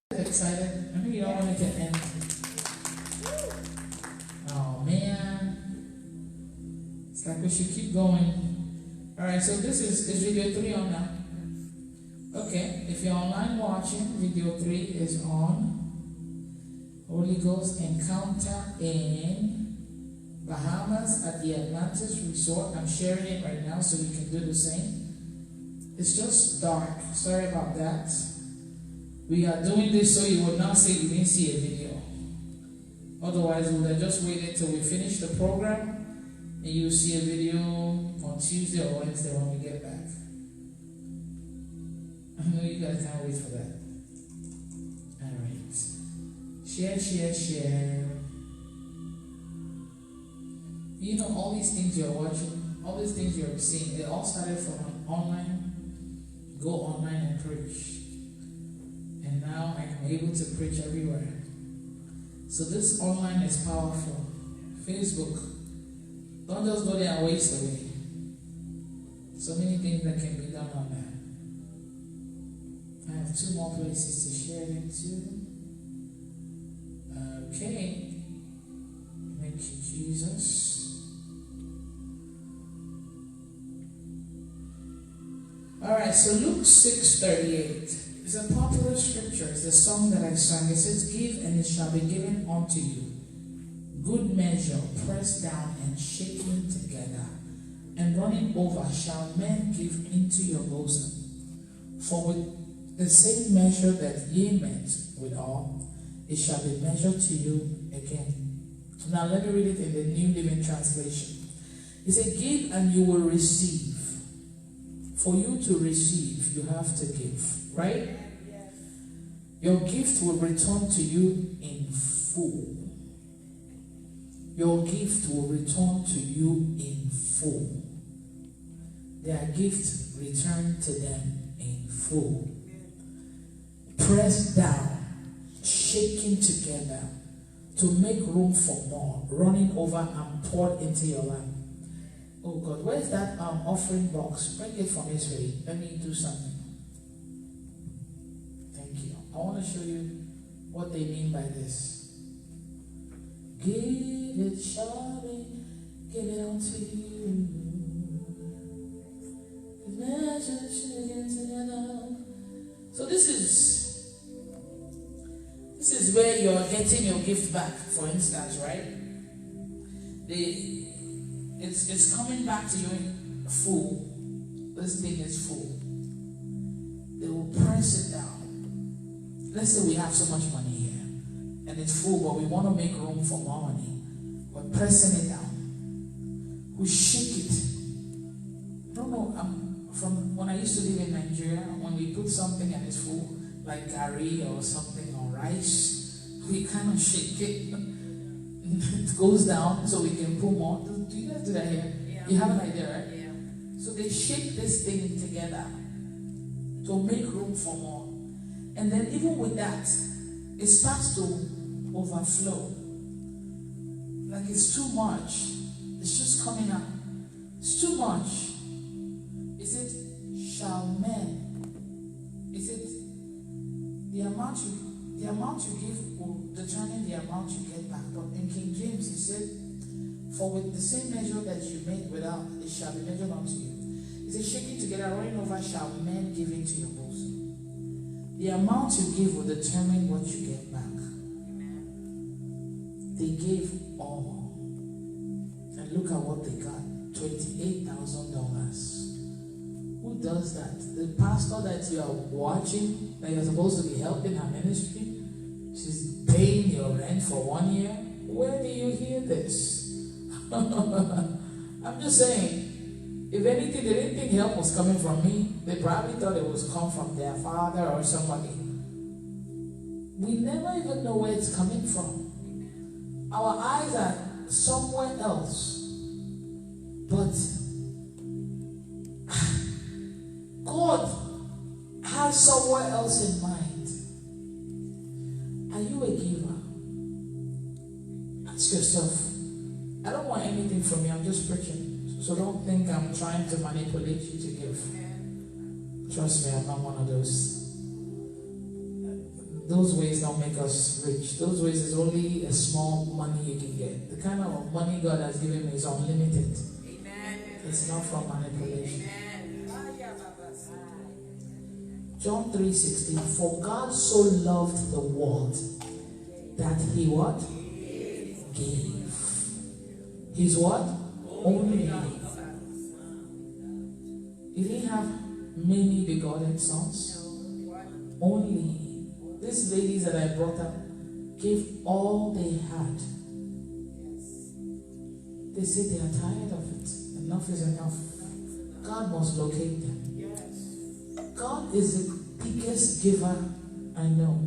Excited? I know you don't want it to end. Oh man. It's like we should keep going. Alright, so this is video 3 on now. Okay, if you're online watching, video 3 is on. Holy Ghost encounter in Bahamas at the Atlantis Resort. I'm sharing it right now so you can do the same. It's just dark. Sorry about that. We are doing this so you will not say you didn't see a video. Otherwise, we would have just waited till we finish the program and you'll see a video on Tuesday or Wednesday when we get back. I know you guys can't wait for that. Alright. Share. You know, all these things you're watching, all these things you're seeing, it all started from online. Go online and preach. And now I am able to preach everywhere. So this online is powerful. Facebook. Don't just go there and waste away. So many things that can be done on that. I have 2 more places to share it to. Okay. Thank you, Jesus. Alright, so Luke 6:38. It's a popular scripture. It's the song that I sang. It says, "Give and it shall be given unto you. Good measure, pressed down and shaken together, and running over shall men give into your bosom. For with the same measure that ye met withal, it shall be measured to you again." Now let me read it in the New Living Translation. It says, "Give and you will receive." For you to receive, you have to give, right? Yes. Your gift will return to you in full. Your gift will return to you in full. Their gift returned to them in full. Pressed down, shaken together, to make room for more, running over and poured into your lap. Oh God, where's that offering box? Bring it for me, sweetie. Let me do something. Thank you. I want to show you what they mean by this. Give it, shall be given unto you. Measure shaken together. So this is where you're getting your gift back, for instance, right? It's coming back to you in full. This thing is full. They will press it down. Let's say we have so much money here and it's full, but we want to make room for more money. We're pressing it down. We shake it. I don't know, from when I used to live in Nigeria, when we put something and it's full, like curry or something or rice, we kind of shake it. It goes down so we can put more. Do you guys do that here? Yeah. You have an idea, right? Yeah. So they shake this thing together to make room for more. And then even with that, it starts to overflow. Like it's too much. It's just coming out. It's too much. Is it shall men? Is it the amount you give will determine the amount you get back? But in King James, he said, "For with the same measure that you made without, it shall be measured unto you." He said, "Shaking together, running over, shall men give into your bosom." The amount you give will determine what you get back. Amen. They gave all. And look at what they got. $28,000. Who does that? The pastor that you are watching, that you're supposed to be helping her ministry, she's paying your rent for 1 year. Where do you hear this? I'm just saying, if anything, they didn't think help was coming from me. They probably thought it was come from their father or somebody. We never even know where it's coming from. Our eyes are somewhere else. But God has somewhere else in mind. Are you a giver? Ask yourself. I don't want anything from you. I'm just preaching. So don't think I'm trying to manipulate you to give. Trust me, I'm not one of those. Those ways don't make us rich. Those ways is only a small money you can get. The kind of money God has given me is unlimited. Amen. It's not from manipulation. John 3:16. For God so loved the world that he what? Gave. His what? Only. He didn't have many begotten sons. Only. These ladies that I brought up gave all they had. They say they are tired of it. Enough is enough. God must locate them. God is the biggest giver I know.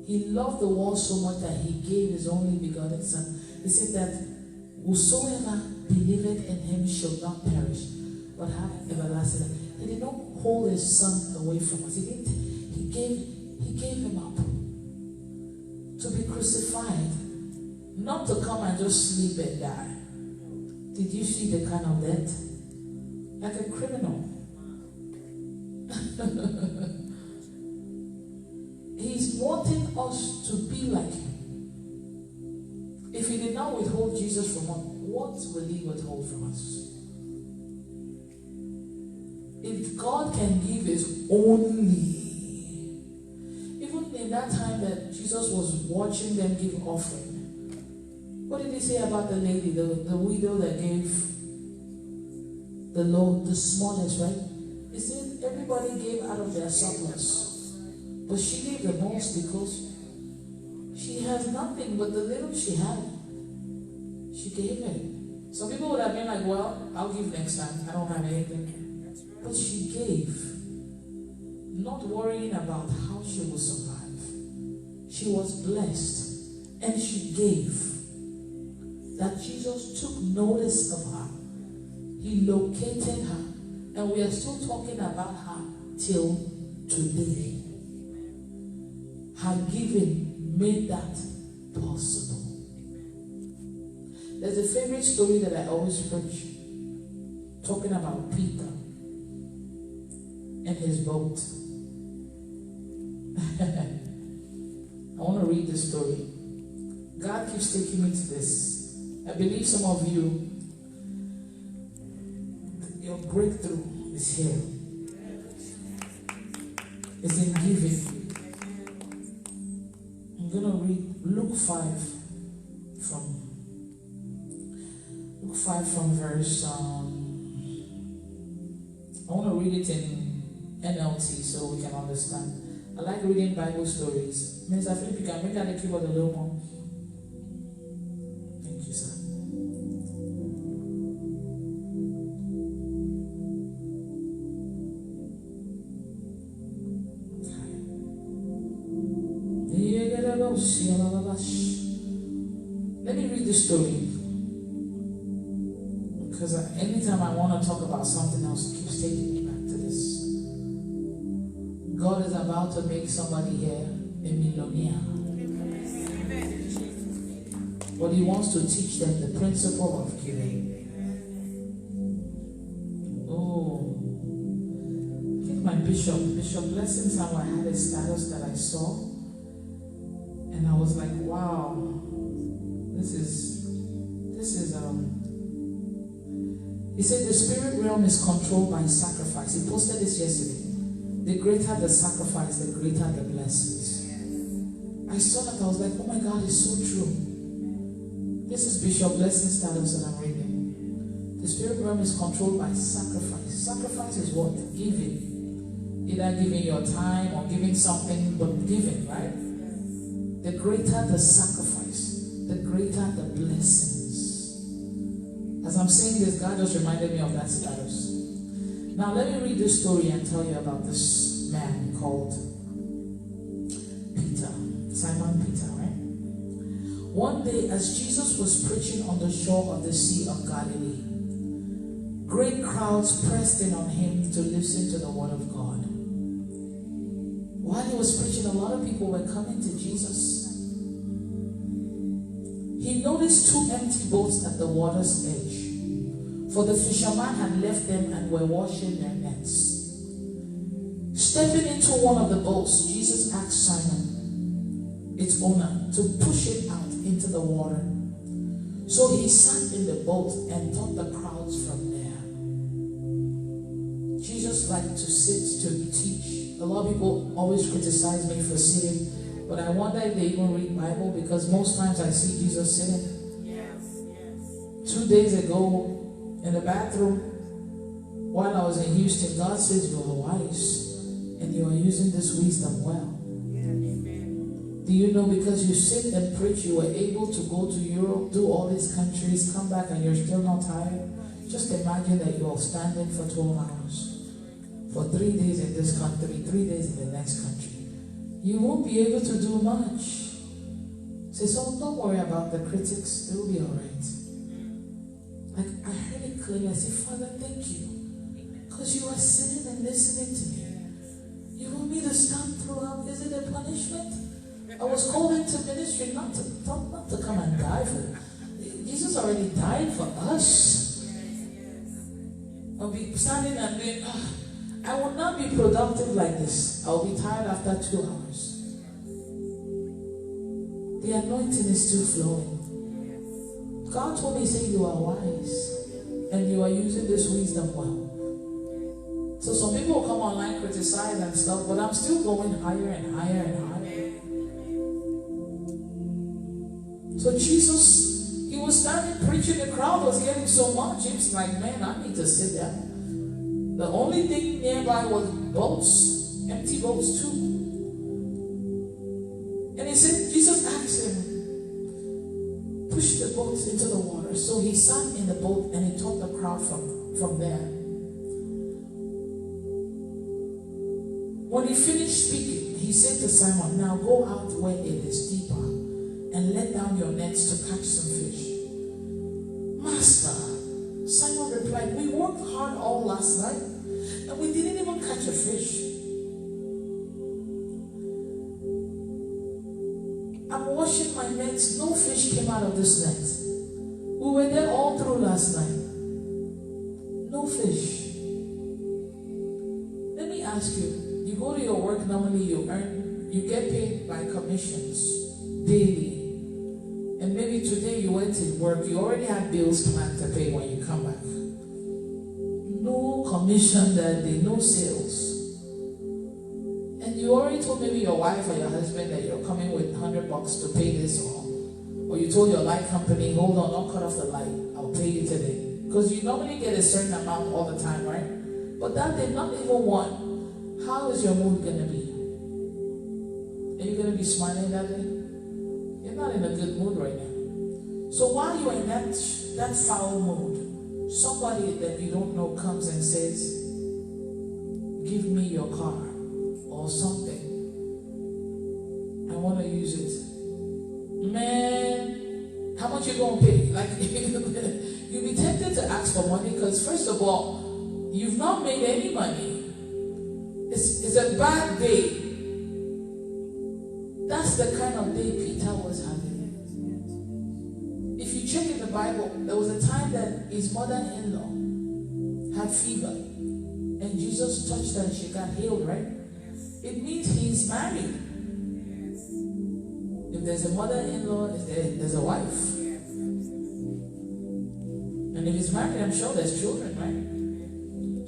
He loved the world so much that he gave his only begotten son. He said that whosoever believeth in him shall not perish, but have everlasting life. He did not hold his son away from us. He gave him up to be crucified, not to come and just sleep and die. Did you see the kind of death? Like a criminal. He's wanting us to be like him. If he did not withhold Jesus from us, what will he withhold from us? If God can give his only, even in that time that Jesus was watching them give offering, what did he say about the lady, the widow that gave the smallest, right? He said everybody gave out of their surplus, but she gave the most because she has nothing but the little she had. She gave it. Some people would have been like, well, I'll give next time. I don't have anything. But she gave, not worrying about how she will survive. She was blessed, and she gave. That Jesus took notice of her. He located her, and we are still talking about her till today. Her giving made that possible. There's a favorite story that I always preach, talking about Peter and his boat. I want to read this story. God keeps taking me to this. I believe some of you, your breakthrough is here. It's in giving. I'm going to read Luke 5 from verse, I want to read it in NLT so we can understand. I like reading Bible stories. Mr. Philip, you can make the keyboard a little more. Thank you, sir. Let me read the story. Because anytime I want to talk about something else, it keeps taking me back to this. God is about to make somebody here a millionaire. But he wants to teach them the principle of giving. Oh, I think my Bishop Blessing Samuel had a status that I saw. And I was like, wow, this is he said the spirit realm is controlled by sacrifice. He posted this yesterday. The greater the sacrifice, the greater the blessings. I saw that, I was like, oh my God, it's so true. This is Bishop Blessing status that I'm reading. The spirit realm is controlled by sacrifice. Sacrifice is what? Giving. Either giving your time or giving something, but giving, right? The greater the sacrifice, the greater the blessings. As I'm saying this, God just reminded me of that status. Now let me read this story and tell you about this man called Peter, Simon Peter, right? One day as Jesus was preaching on the shore of the Sea of Galilee, great crowds pressed in on him to listen to the word of God. While he was preaching, a lot of people were coming to Jesus. He noticed 2 empty boats at the water's edge, for the fishermen had left them and were washing their nets. Stepping into one of the boats, Jesus asked Simon, its owner, to push it out into the water. So he sat in the boat and taught the crowds from there. Jesus liked to sit to teach. A lot of people always criticize me for sitting, but I wonder if they even read Bible, because most times I see Jesus sitting. Yes. 2 days ago in the bathroom, while I was in Houston, God says you are wise and you are using this wisdom well. Do you know, because you sit and preach, you were able to go to Europe, do all these countries, come back and you're still not tired? Just imagine that you are standing for 12 hours. For 3 days in this country, 3 days in the next country. You won't be able to do much. Say, so don't worry about the critics, they'll be alright. Like, I heard it clearly. I said, Father, thank you. Because you are sitting and listening to me. You want me to stand throughout? Is it a punishment? I was called into ministry not to come and die for. Jesus already died for us. I'll be standing and being, I will not be productive like this. I'll be tired after 2 hours. The anointing is still flowing. God told me, say you are wise and you are using this wisdom well. So some people will come online, criticize and stuff, but I'm still going higher and higher and higher. So Jesus, he was standing preaching, the crowd was getting so much. It's like, man, I need to sit down. The only thing nearby was boats, empty boats too. And he said, Jesus asked him, push the boats into the water. So he sat in the boat and he taught the crowd from there. When he finished speaking, he said to Simon, now go out where it is deeper and let down your nets to catch some fish. Master, Simon replied, we worked hard all last night and we didn't even catch a fish. I'm washing my nets, no fish came out of this net. We were there all through last night. No fish. Let me ask you, you go to your work, normally you get paid by commissions daily. And maybe today you went to work, you already had bills planned to pay when you come back. No commission that day, no sales. And you already told maybe your wife or your husband that you're coming with $100 to pay this, or you told your light company, hold on, don't cut off the light, I'll pay you today. Because you normally get a certain amount all the time, right? But that day, not even one. How is your mood going to be? Are you going to be smiling that day? You're not in a good mood right now. So while you're in that foul mood, somebody that you don't know comes and says, give me your car or something. I want to use it. Man, how much you going to pay? Like, you'll be tempted to ask for money because, first of all, you've not made any money. It's a bad day. That's the kind of day Peter was having. If you check in the Bible, there was a time that his mother-in-law had fever. And Jesus touched her and she got healed, right? It means he's married. If there's a mother-in-law, there's a wife. And if he's married, I'm sure there's children, right?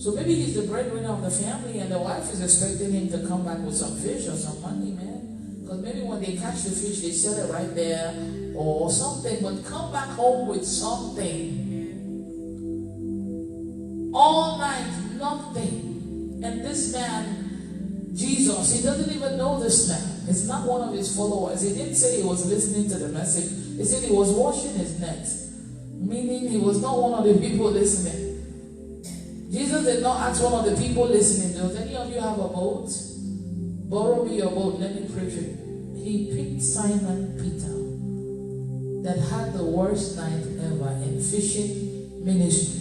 So maybe he's the breadwinner of the family and the wife is expecting him to come back with some fish or some money, man. Because maybe when they catch the fish, they sell it right there or something. But come back home with something. All night, nothing. And this man, Jesus, he doesn't even know this man. It's not one of his followers. He didn't say he was listening to the message. He said he was washing his net. Meaning he was not one of the people listening. Jesus did not ask one of the people listening, does any of you have a boat? Borrow me your boat, let me preach it. He picked Simon Peter that had the worst night ever in fishing ministry.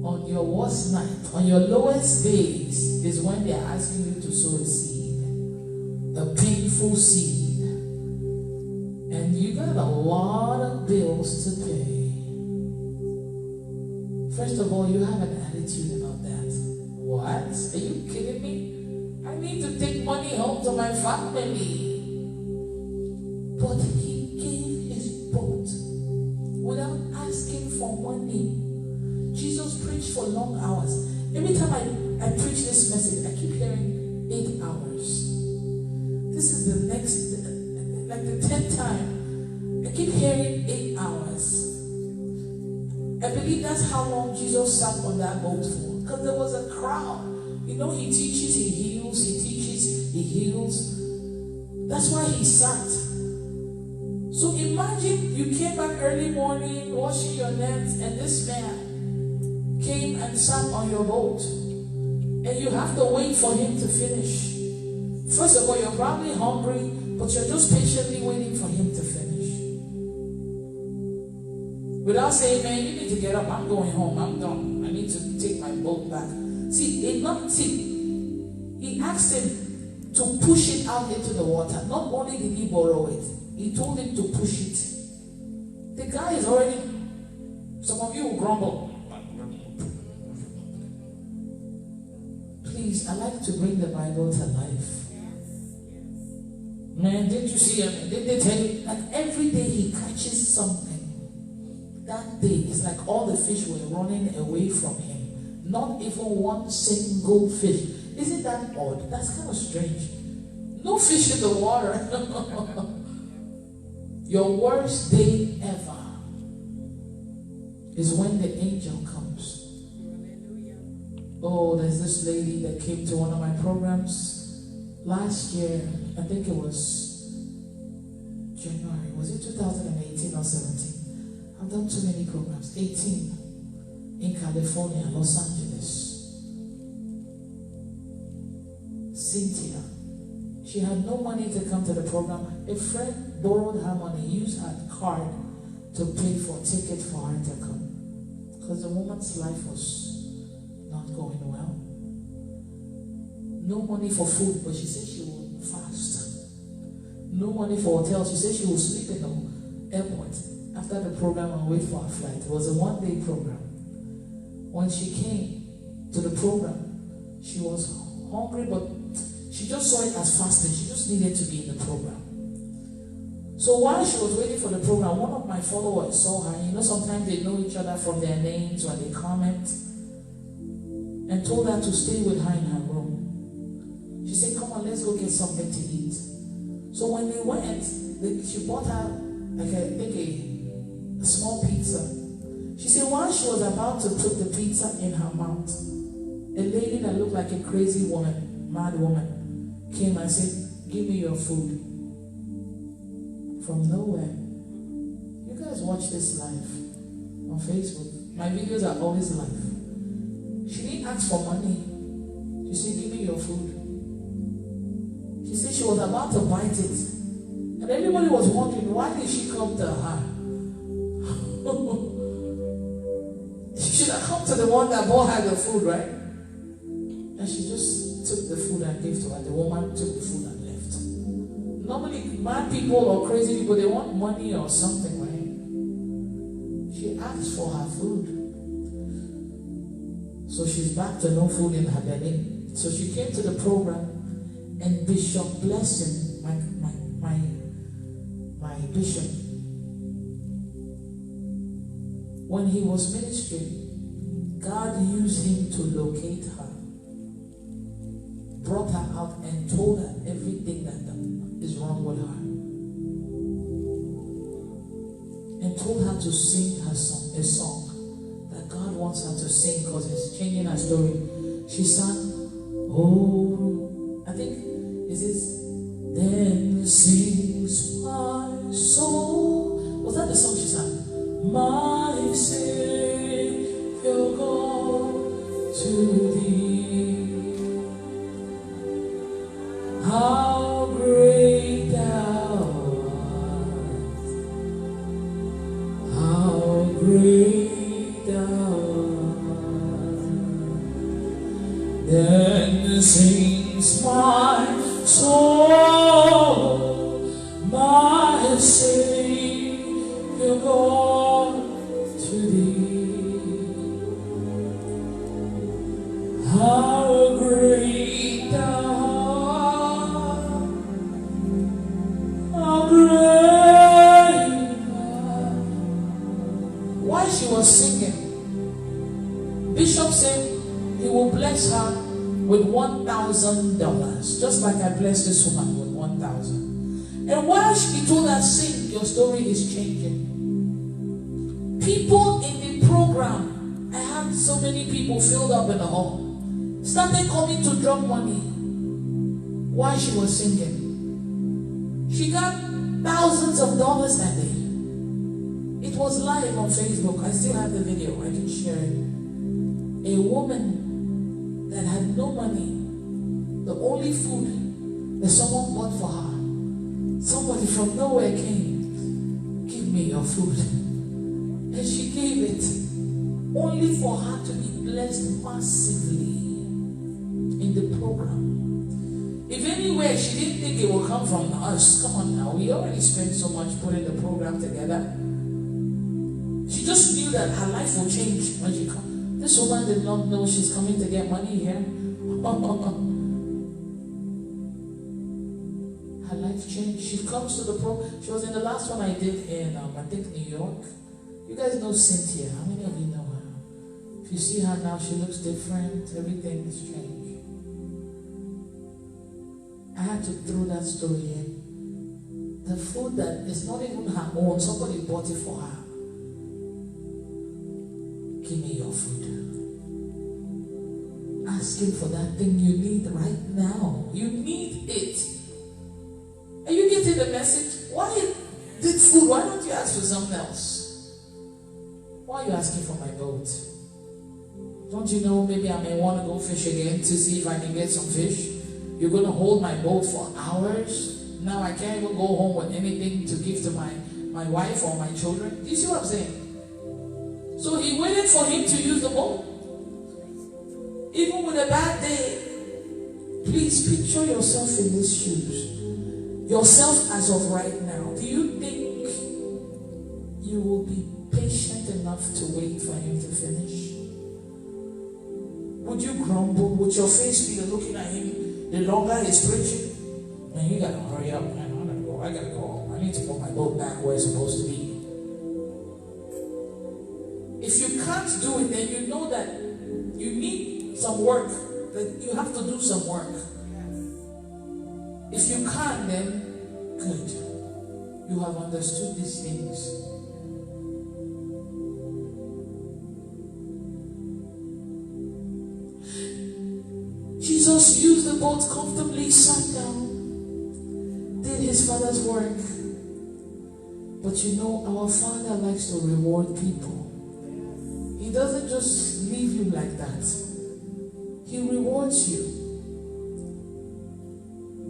On your worst night, on your lowest days is when they're asking you to sow a seed. A painful seed. And you got a lot of bills to pay. First of all, you have an attitude about that. What? Are you kidding me? I need to take money home to my family. But he gave his boat without asking for money. Jesus preached for long hours. Every time I preach this message, I keep hearing 8 hours. This is the next, like the 10th time. I keep hearing 8 hours. I believe that's how long Jesus sat on that boat for. Because there was a crowd. You know, he teaches, he heals, he teaches, he heals. That's why he sat. So imagine you came back early morning, washing your nets, and this man came and sat on your boat. And you have to wait for him to finish. First of all, you're probably hungry, but you're just patiently waiting for him to finish. Without saying, man, you need to get up, I'm going home, I'm done. I need to take my boat back. See, he asked him to push it out into the water. Not only did he borrow it, he told him to push it. The guy is already, some of you will grumble. Please, I like to bring the Bible to life. Man, didn't you see him? Didn't they tell you? Like every day he catches something. That day, it's like all the fish were running away from him. Not even one single fish. Isn't that odd? That's kind of strange. No fish in the water. Your worst day ever is when the angel comes. Oh, there's this lady that came to one of my programs last year. I think it was January. Was it 2018 or 17? I've done too many programs. 18 in California, Los Angeles. Cynthia. She had no money to come to the program. A friend borrowed her money, used her card to pay for a ticket for her to come. Because the woman's life was not going well. No money for food, but she said she would fast. No money for hotel. She said she would sleep in the airport after the program and wait for her flight. It was a one-day program. When she came to the program, she was hungry, but she just saw it as fasting. She just needed to be in the program. So while she was waiting for the program, one of my followers saw her. You know, sometimes they know each other from their names when they comment, and told her to stay with her in her room. She said, come on, let's go get something to eat. So when they went, she bought her like a small pizza. She said while she was about to put the pizza in her mouth, a lady that looked like a crazy woman, mad woman, came and said, give me your food. From nowhere. You guys watch this live on Facebook. My videos are always live. She didn't ask for money. She said, give me your food. She said she was about to bite it. And everybody was wondering, why did she come to her? She should have come to the one that bought her the food, right? And she just took the food and gave to her. The woman took the food and left. Normally, mad people or crazy people, they want money or something, right? She asked for her food. So she's back to no food in her belly. So she came to the program, and Bishop Blessing, my bishop, when he was ministering, God used him to locate her, brought her out and told her everything that is wrong with her, and told her to sing her song, a song that God wants her to sing because it's changing her story. She sang, oh, I think it is, then sings my soul. Was that the song she sang? My Savior God to thee. How great thou art. How great thou art. Then sings my soul, my Savior God to thee. How was singing. Bishop said he will bless her with $1,000, just like I blessed this woman with 1,000. And while he told her, sing, your story is changing. People in the program, I had so many people filled up in the hall, started coming to drop money while she was singing. She got thousands of dollars that day. It was live on Facebook. I still have the video. I can share it. A woman that had no money, the only food that someone bought for her, somebody from nowhere came, give me your food. And she gave it only for her to be blessed massively in the program. If anywhere she didn't think it would come from us, come on now, we already spent so much putting the program together. She just knew that her life will change when she comes. This woman did not know she's coming to get money here. Her life changed. She comes to the program. She was in the last one I did in, I think, New York. You guys know Cynthia. How many of you know her? If you see her now, she looks different. Everything has changed. I had to throw that story in. The food that is not even her own, somebody bought it for her. Give me your food. Ask him for that thing you need right now. You need it. Are you getting the message? Why did food? Why don't you ask for something else? Why are you asking for my boat? Don't you know maybe I may want to go fish again to see if I can get some fish? You're going to hold my boat for hours? Now I can't even go home with anything to give to my wife or my children. Do you see what I'm saying? So he waited for him to use the boat. Even with a bad day, please picture yourself in these shoes. Yourself as of right now. Do you think you will be patient enough to wait for him to finish? Would you grumble? Would your face be looking at him the longer he's preaching? Man, you gotta hurry up, man. I gotta go home. I need to put my boat back where it's supposed to be. If you can't do it, then you know that you need some work. That you have to do some work. If you can't, then good. You have understood these things. Jesus used the boat comfortably, sat down, did his Father's work. But you know, our Father likes to reward people. He doesn't just leave you like that. He rewards you.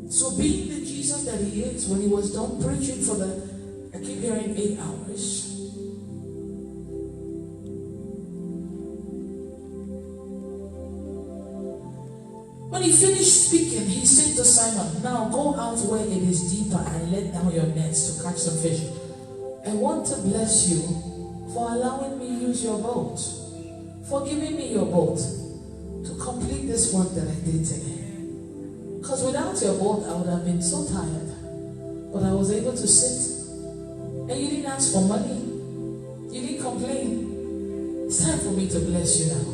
So being the Jesus that he is, when he was done preaching for I keep hearing 8 hours. When he finished speaking, he said to Simon, now go out where it is deeper and let down your nets to catch some fish. I want to bless you for allowing me to use your boat, for giving me your boat to complete this work that I did today. Because without your boat, I would have been so tired. But I was able to sit. And you didn't ask for money. You didn't complain. It's time for me to bless you now.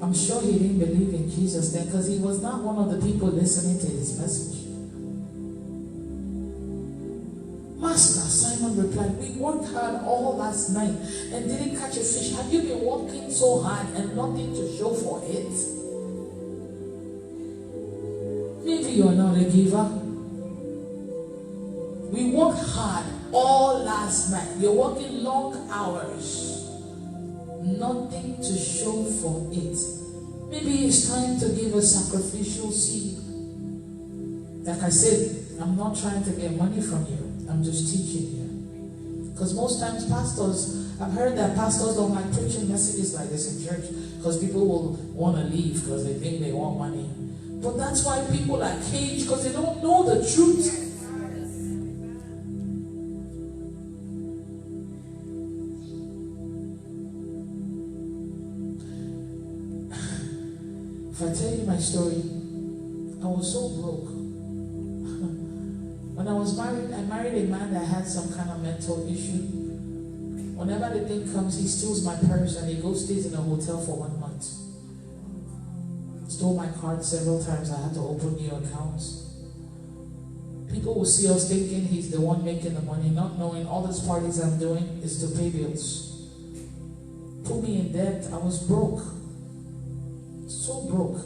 I'm sure he didn't believe in Jesus then, because he was not one of the people listening to his message. Master, Simon replied, we worked hard all last night and didn't catch a fish. Have you been working so hard and nothing to show for it? Maybe you're not a giver. We worked hard all last night. You're working long hours. Nothing to show for it. Maybe it's time to give a sacrificial seed. Like I said, I'm not trying to get money from you. I'm just teaching you. Because most times pastors, I've heard that pastors don't like preaching messages like this in church because people will want to leave because they think they want money. But that's why people are caged, because they don't know the truth. If I tell you my story, I was so broke. When I was married, I married a man that had some kind of mental issue. Whenever the thing comes, he steals my purse and he goes stays in a hotel for 1 month. Stole my card several times. I had to open new accounts. People will see us thinking he's the one making the money, not knowing all these parties I'm doing is to pay bills. Put me in debt. I was broke. So broke.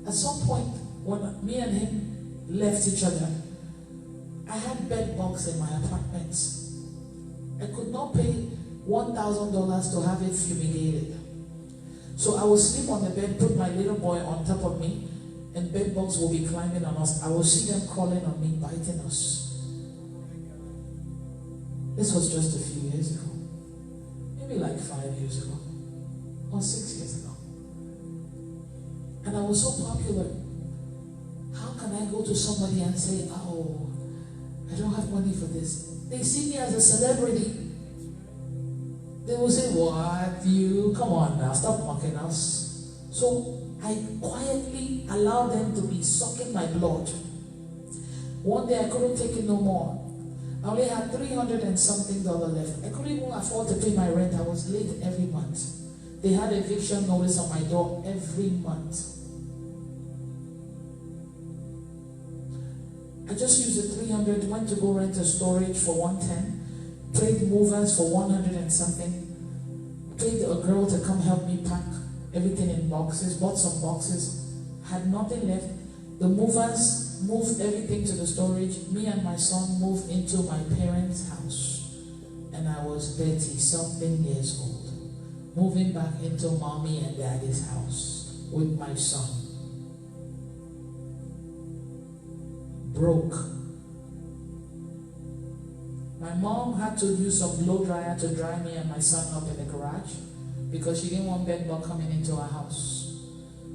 At some point, when me and him left each other, I had bed bugs in my apartment. I could not pay $1,000 to have it fumigated. So I would sleep on the bed, put my little boy on top of me, and bed bugs will be climbing on us. I will see them crawling on me, biting us. This was just a few years ago. Maybe like 5 years ago. Or 6 years ago. And I was so popular. How can I go to somebody and say, oh, I don't have money for this? They see me as a celebrity. They will say, what? You? Come on now, stop mocking us. So I quietly allowed them to be sucking my blood. One day I couldn't take it no more. I only had $300 and something left. I couldn't even afford to pay my rent. I was late every month. They had eviction notice on my door every month. I just used the $300, went to go rent a storage for $110, paid movers for $100 and something, paid a girl to come help me pack everything in boxes, bought some boxes, had nothing left. The movers moved everything to the storage. Me and my son moved into my parents' house. And I was 30-something years old, moving back into mommy and daddy's house with my son. Broke. My mom had to use some blow dryer to dry me and my son up in the garage because she didn't want bed bug coming into our house.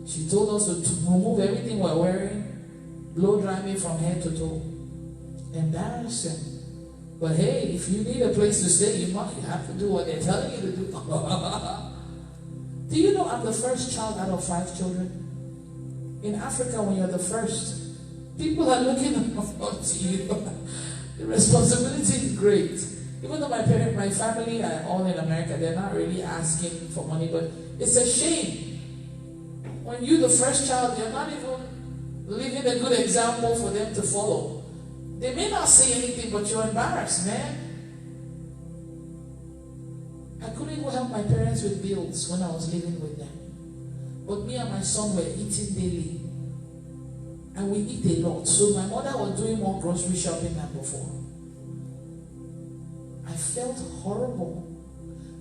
She told us to remove everything we're wearing, blow dry me from head to toe. Embarrassing. But hey, if you need a place to stay, you have to do what they're telling you to do. Do you know I'm the first child out of 5 children? In Africa, when you're the first, people are looking up to you. The responsibility is great. Even though my family are all in America, they're not really asking for money, but it's a shame. When you're the first child, you're not even living a good example for them to follow. They may not say anything, but you're embarrassed, man. I couldn't even help my parents with bills when I was living with them. But me and my son were eating daily. And we eat a lot. So my mother was doing more grocery shopping than before. I felt horrible.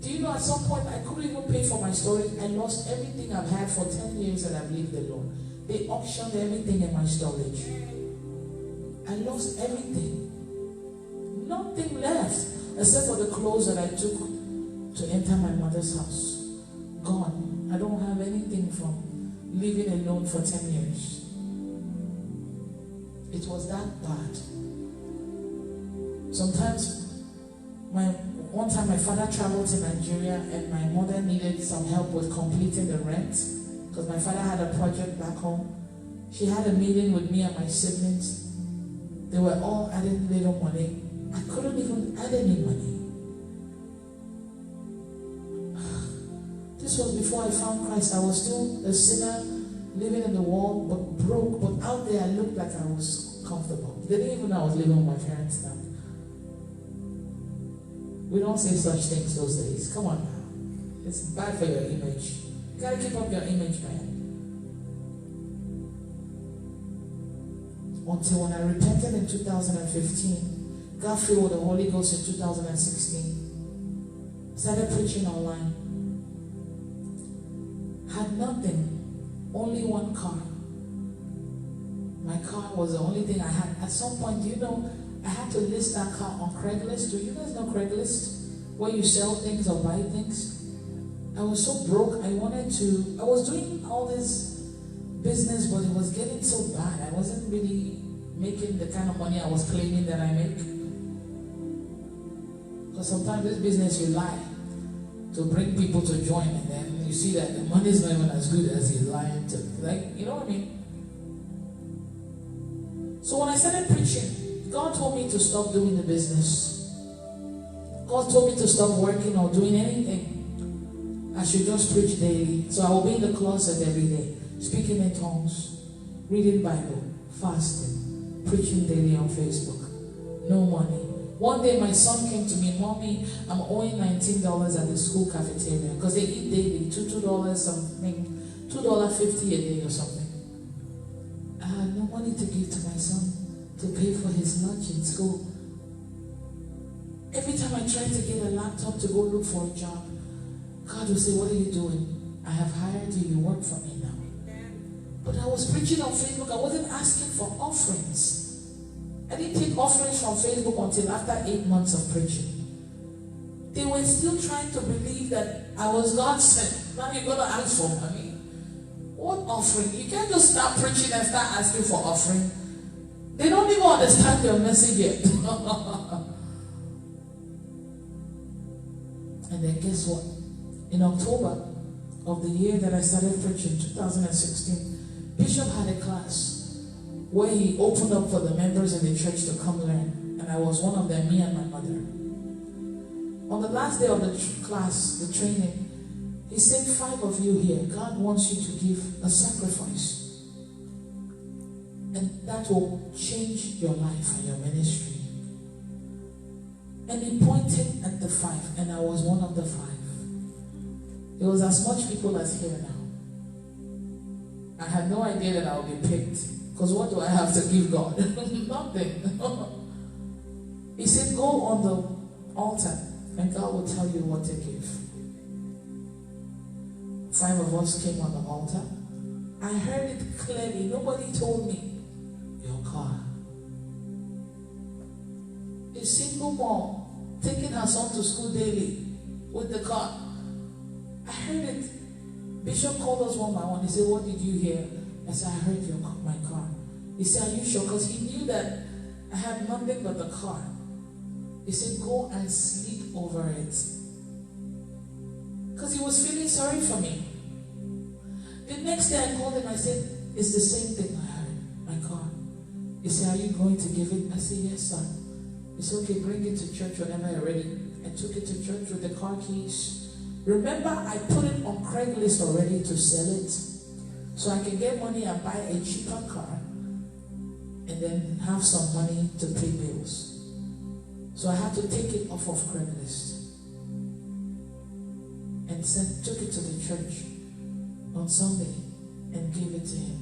Do you know at some point I couldn't even pay for my storage? I lost everything I've had for 10 years that I've lived alone. They auctioned everything in my storage. I lost everything. Nothing left except for the clothes that I took to enter my mother's house. Gone. I don't have anything from living alone for 10 years. It was that bad. Sometimes, one time my father traveled to Nigeria and my mother needed some help with completing the rent because my father had a project back home. She had a meeting with me and my siblings. They were all adding little money. I couldn't even add any money. This was before I found Christ. I was still a sinner, living in the world, but broke. But out there, I looked like I was comfortable. They didn't even know I was living with my parents now. We don't say such things those days. Come on now. It's bad for your image. You gotta keep up your image, man. Until when I repented in 2015, got filled with the Holy Ghost in 2016, started preaching online. Had nothing, only one car. My car was the only thing I had. At some point, you know, I had to list that car on Craigslist. Do you guys know Craigslist? Where you sell things or buy things? I was so broke, I was doing all this business, but it was getting so bad. I wasn't really making the kind of money I was claiming that I make. Because sometimes this business, you lie to bring people to join, and then you see that the money is not even as good as you're lying to. Like, you know what I mean? So when I started preaching, God told me to stop doing the business. God told me to stop working or doing anything. I should just preach daily. So I will be in the closet every day, speaking in tongues, reading Bible, fasting, preaching daily on Facebook. No money. One day my son came to me, Mommy, I'm owing $19 at the school cafeteria because they eat daily, $2 something, $2.50 a day or something. I had no money to give to my son to pay for his lunch in school. Every time I tried to get a laptop to go look for a job, God would say, what are you doing? I have hired you, you work for me now. But I was preaching on Facebook, I wasn't asking for offerings. I didn't take offerings from Facebook until after 8 months of preaching. They were still trying to believe that I was God sent. Now you're going to ask for money? What offering? You can't just start preaching and start asking for offering. They don't even understand your message yet. And then guess what? In October of the year that I started preaching, 2016, Bishop had a class where he opened up for the members in the church to come learn. And I was one of them, me and my mother. On the last day of the class, the training, he said, 5 of you here, God wants you to give a sacrifice. And that will change your life and your ministry. And he pointed at the 5, and I was one of the 5. It was as much people as here now. I had no idea that I would be picked. Because what do I have to give God? Nothing. He said, go on the altar, and God will tell you what to give. 5 of us came on the altar. I heard it clearly. Nobody told me. Your car. A single mom taking her son to school daily with the car. I heard it. Bishop called us one by one. He said, what did you hear? I said, I heard my car. He said, are you sure? Because he knew that I had nothing but the car. He said, go and sleep over it. Because he was feeling sorry for me. The next day I called him. I said, it's the same thing I heard. My car. He said, are you going to give it? I said, yes, son. He said, okay, bring it to church whenever you're ready. I took it to church with the car keys. Remember, I put it on Craigslist already to sell it. So I can get money and buy a cheaper car. And then have some money to pay bills. So I had to take it off of Craigslist. And took it to the church on Sunday and gave it to him.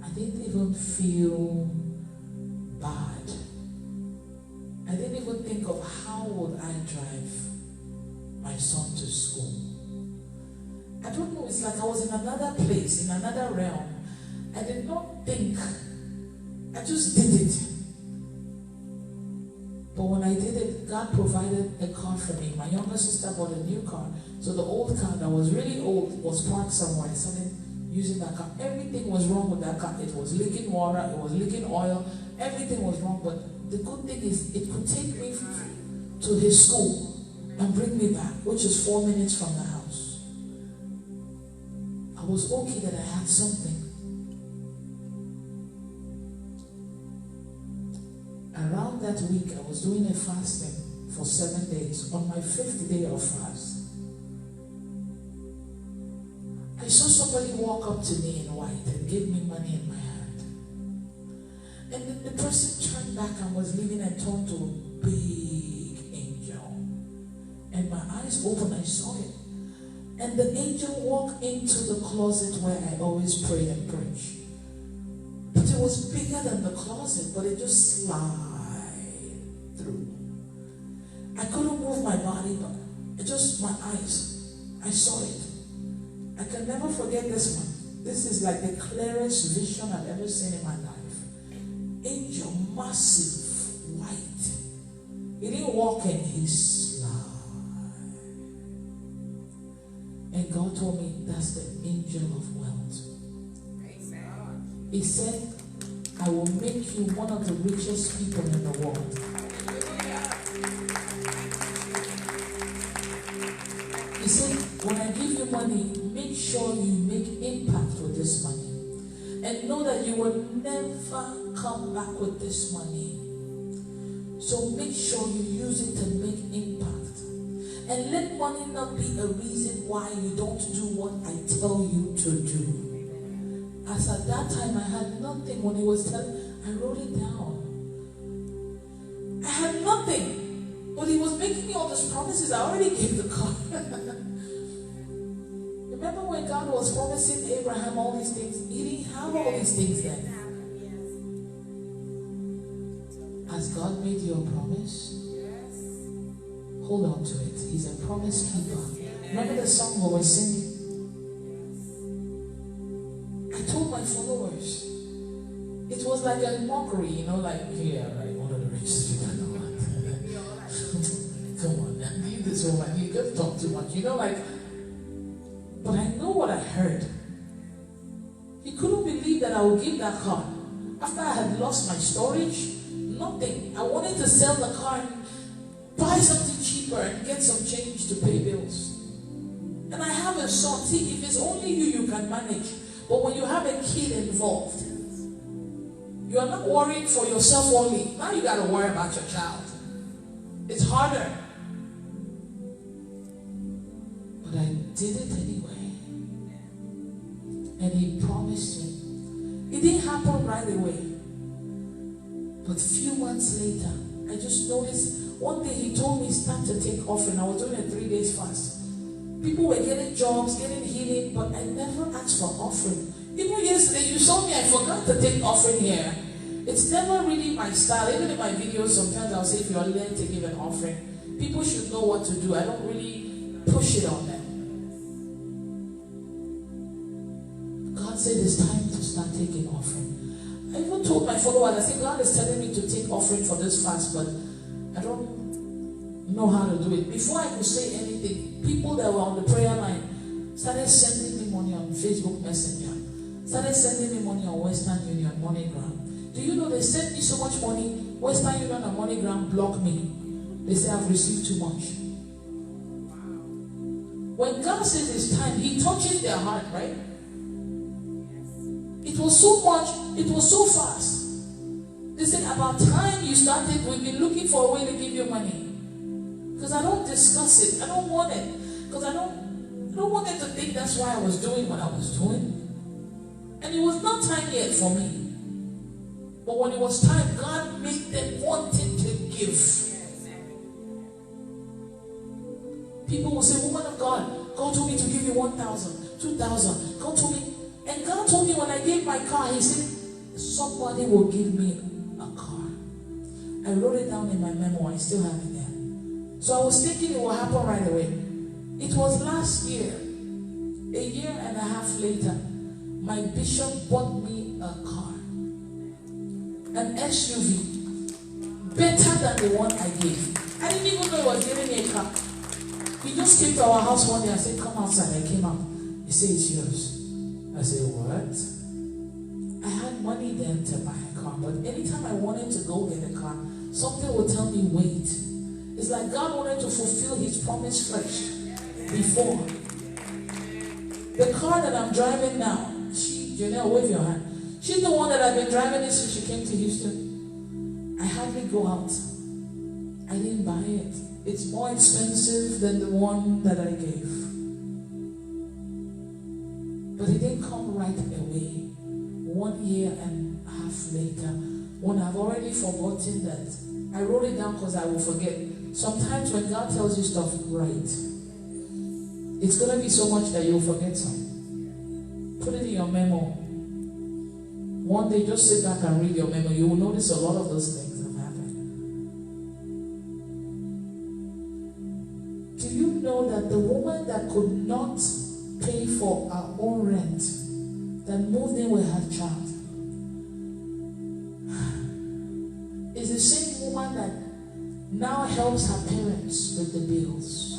I didn't even feel bad. I didn't even think of how would I drive my son to school. I don't know, it's like I was in another place, in another realm. I did not think. I just did it. But when I did it, God provided a car for me. My younger sister bought a new car. So the old car that was really old was parked somewhere. I started using that car. Everything was wrong with that car. It was leaking water. It was leaking oil. Everything was wrong. But the good thing is it could take me to his school and bring me back, which is 4 minutes from the house. I was okay that I had something. Around that week, I was doing a fasting for 7 days. On my 5th day of fast, I saw somebody walk up to me in white and give me money in my hand. And then the person turned back and was leaving and turned to a big angel. And my eyes opened, I saw it. And the angel walked into the closet where I always pray and preach. But it was bigger than the closet, but it just slid through. I couldn't move my body, but my eyes, I saw it. I can never forget this one. This is like the clearest vision I've ever seen in my life. Angel, massive, white. He didn't walk in, he slid. And God told me that's the angel of wealth. He said, I will make you one of the richest people in the world. He said, when I give you money, make sure you make impact with this money. and know that you will never come back with this money. So make sure you use it to make impact. And let money not be a reason why you don't do what I tell you to do. As at that time I had nothing. When he was telling, I wrote it down. I had nothing. But he was making me all these promises. I already gave the car. Remember when God was promising Abraham all these things? He didn't have all these things then. Has God made you a promise? Hold on to it. He's a promise keeper. Remember the song we were singing? I told my followers, it was like a mockery, like here, right? One of the richest people I know. Come on, leave this woman. You just talk too much. But I know what I heard. He couldn't believe that I would give that car. After I had lost my storage, nothing. I wanted to sell the car and buy something cheaper and get some change to pay bills. And I have a son. See, if it's only you can manage. But when you have a kid involved, you are not worrying for yourself only. Now you got to worry about your child. It's harder. But I did it anyway. And he promised me. It didn't happen right away. But a few months later, I just noticed one day he told me start to take offering. I was doing a 3 days fast. People were getting jobs, getting healing, but I never asked for offering. Even yesterday, you saw me, I forgot to take offering here. It's never really my style. Even in my videos, sometimes I'll say if you're led to give an offering, people should know what to do. I don't really push it on them. God said it's time to start taking offering. I even told my followers, I said, God is telling me to take offering for this fast, but I don't know how to do it. Before I could say anything, people that were on the prayer line started sending me money on Facebook Messenger, started sending me money on Western Union, MoneyGram. Do you know they sent me so much money, Western Union and MoneyGram blocked me. They say I've received too much. When God says it's time, he touches their heart, right? It was so much, it was so fast. They said, about time you started, we've been looking for a way to give you money. Because I don't discuss it. I don't want it. Because I don't want them to think that's why I was doing what I was doing. And it was not time yet for me. But when it was time, God made them wanting to give. People will say, woman of God told me to give you 1,000, 2,000. God told me. And God told me when I gave my car, he said, somebody will give me a car. I wrote it down in my memo. I still have it there. So I was thinking it will happen right away. It was last year, a year and a half later, my bishop bought me a car. An SUV. Better than the one I gave. I didn't even know he was giving me a car. He just came to our house one day and said, come outside. I came out. He said, it's yours. I said, what? I had money then to buy a car, but anytime I wanted to go get a car, something would tell me, wait. It's like God wanted to fulfill his promise first, before. The car that I'm driving now, Janelle, wave your hand. She's the one that I've been driving it since she came to Houston. I hardly go out. I didn't buy it. It's more expensive than the one that I gave. But it didn't come right away. 1 year and a half later, when I've already forgotten that, I wrote it down because I will forget. Sometimes when God tells you stuff, write. It's going to be so much that you'll forget some. Put it in your memo. One day, just sit back and read your memo. You will notice a lot of those things have happened. Do you know that the woman that could not pay for her own rent, that moved in with her child, is the same woman that now helps her parents with the bills,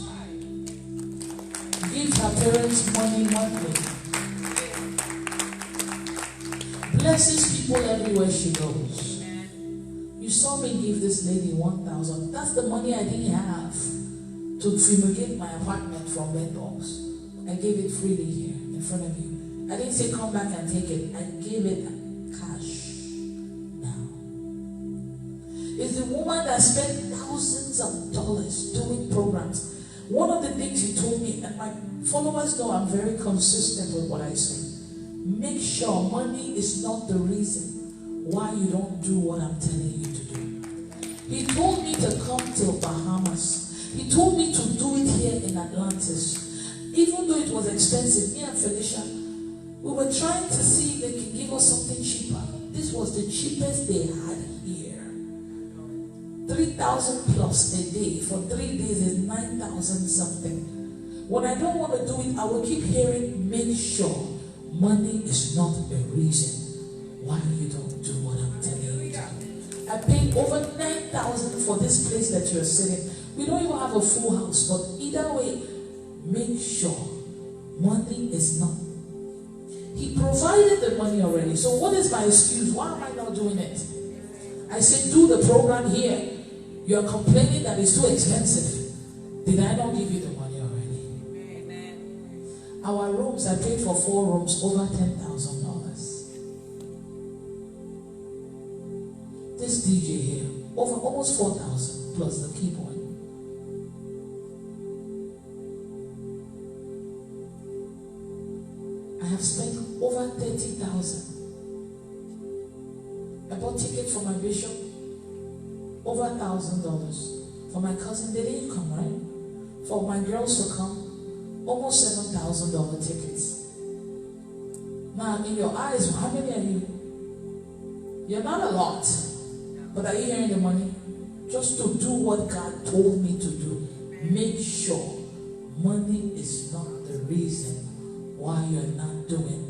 gives her parents money monthly, blesses people everywhere she goes. You saw me give this lady 1,000. That's the money I didn't have to fumigate my apartment from bed bugs. I gave it freely here in front of you. I didn't say come back and take it. I gave it cash now. It's the woman that spent thousands of dollars doing programs. One of the things he told me, and my followers know I'm very consistent with what I say. Make sure money is not the reason why you don't do what I'm telling you to do. He told me to come to Bahamas. He told me to do it here in Atlantis. Even though it was expensive, me and Felicia, we were trying to see if they could give us something cheaper. This was the cheapest they had here. 3,000 plus a day. For 3 days is 9,000 something. When I don't want to do it, I will keep hearing, make sure money is not a reason why you don't do what I'm telling you to do. I paid over 9,000 for this place that you're sitting. We don't even have a full house, but either way, make sure money is not. He provided the money already. So what is my excuse? Why am I not doing it? I said, do the program here. You're complaining that it's too expensive. Did I not give you the money already? Amen. Our rooms, I paid for 4 rooms, over $10,000. This DJ here, over almost 4,000 plus the keyboard. I have spent over 30,000. I bought tickets for my bishop, over $1,000. For my cousin, they didn't come, right? For my girls to come, almost $7,000 tickets. Now, in your eyes, how many are you? You're not a lot, but are you hearing the money? Just to do what God told me to do. Make sure money is not the reason why you're not doing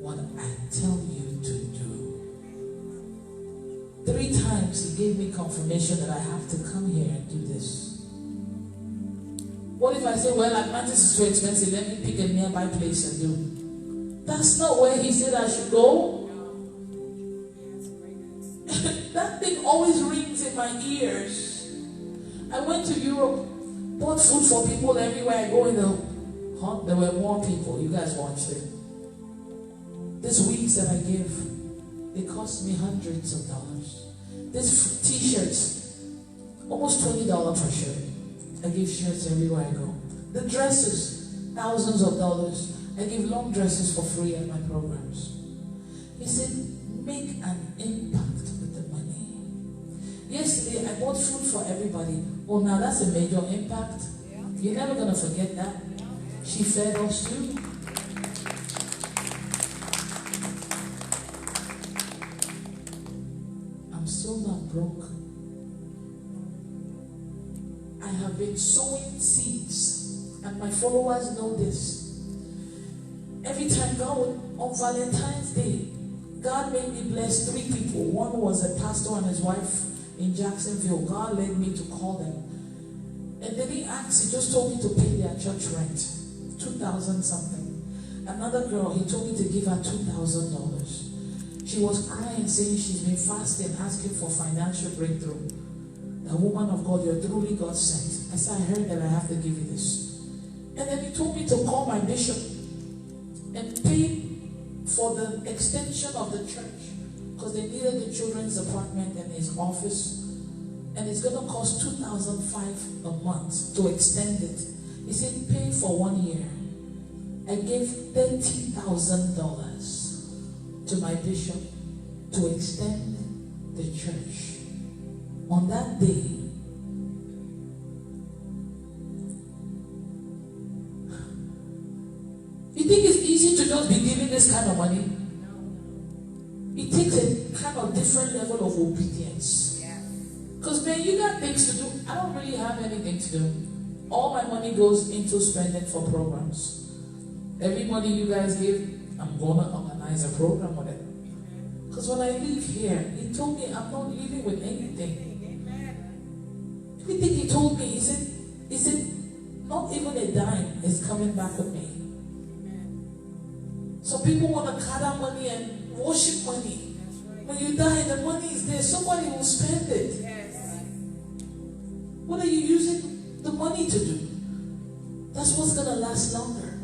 what I tell you to do. 3 times he gave me confirmation that I have to come here and do this. What if I say, well, Atlantis is too expensive, let me pick a nearby place and do? That's not where he said I should go. That thing always rings in my ears. I went to Europe, bought food for people everywhere I go in the there were more people. You guys watched it. These weeks that I give, they cost me hundreds of dollars. These t-shirts, almost $20 per shirt. I give shirts everywhere I go. The dresses, thousands of dollars. I give long dresses for free at my programs. He said, make an impact with the money. Yesterday, I bought food for everybody. Oh, now that's a major impact. You're never going to forget that. She fed us too. I'm still not broke. I have been sowing seeds, and my followers know this. Every time God, on Valentine's Day, God made me bless 3 people. One was a pastor and his wife in Jacksonville. God led me to call them. And then he asked, he just told me to pay their church rent. 2,000 something. Another girl, he told me to give her $2,000. She was crying, saying she's been fasting, asking for financial breakthrough. The woman of God, you're truly God sent. I said, I heard that I have to give you this. And then he told me to call my bishop and pay for the extension of the church because they needed the children's apartment and his office. And it's going to cost $2,500 a month to extend it. He said, pay for 1 year. I gave $30,000 to my bishop to extend the church. On that day, you think it's easy to just be giving this kind of money? It takes a kind of different level of obedience. Because, man, you got things to do. I don't really have anything to do. All my money goes into spending for programs. Every money you guys give, I'm going to organize a program with it. Because when I leave here, he told me I'm not leaving with anything. Everything he told me, he said, not even a dime is coming back with me. So people want to gather money and worship money. When you die, the money is there. Somebody will spend it. What are you using the money to do? That's what's going to last longer.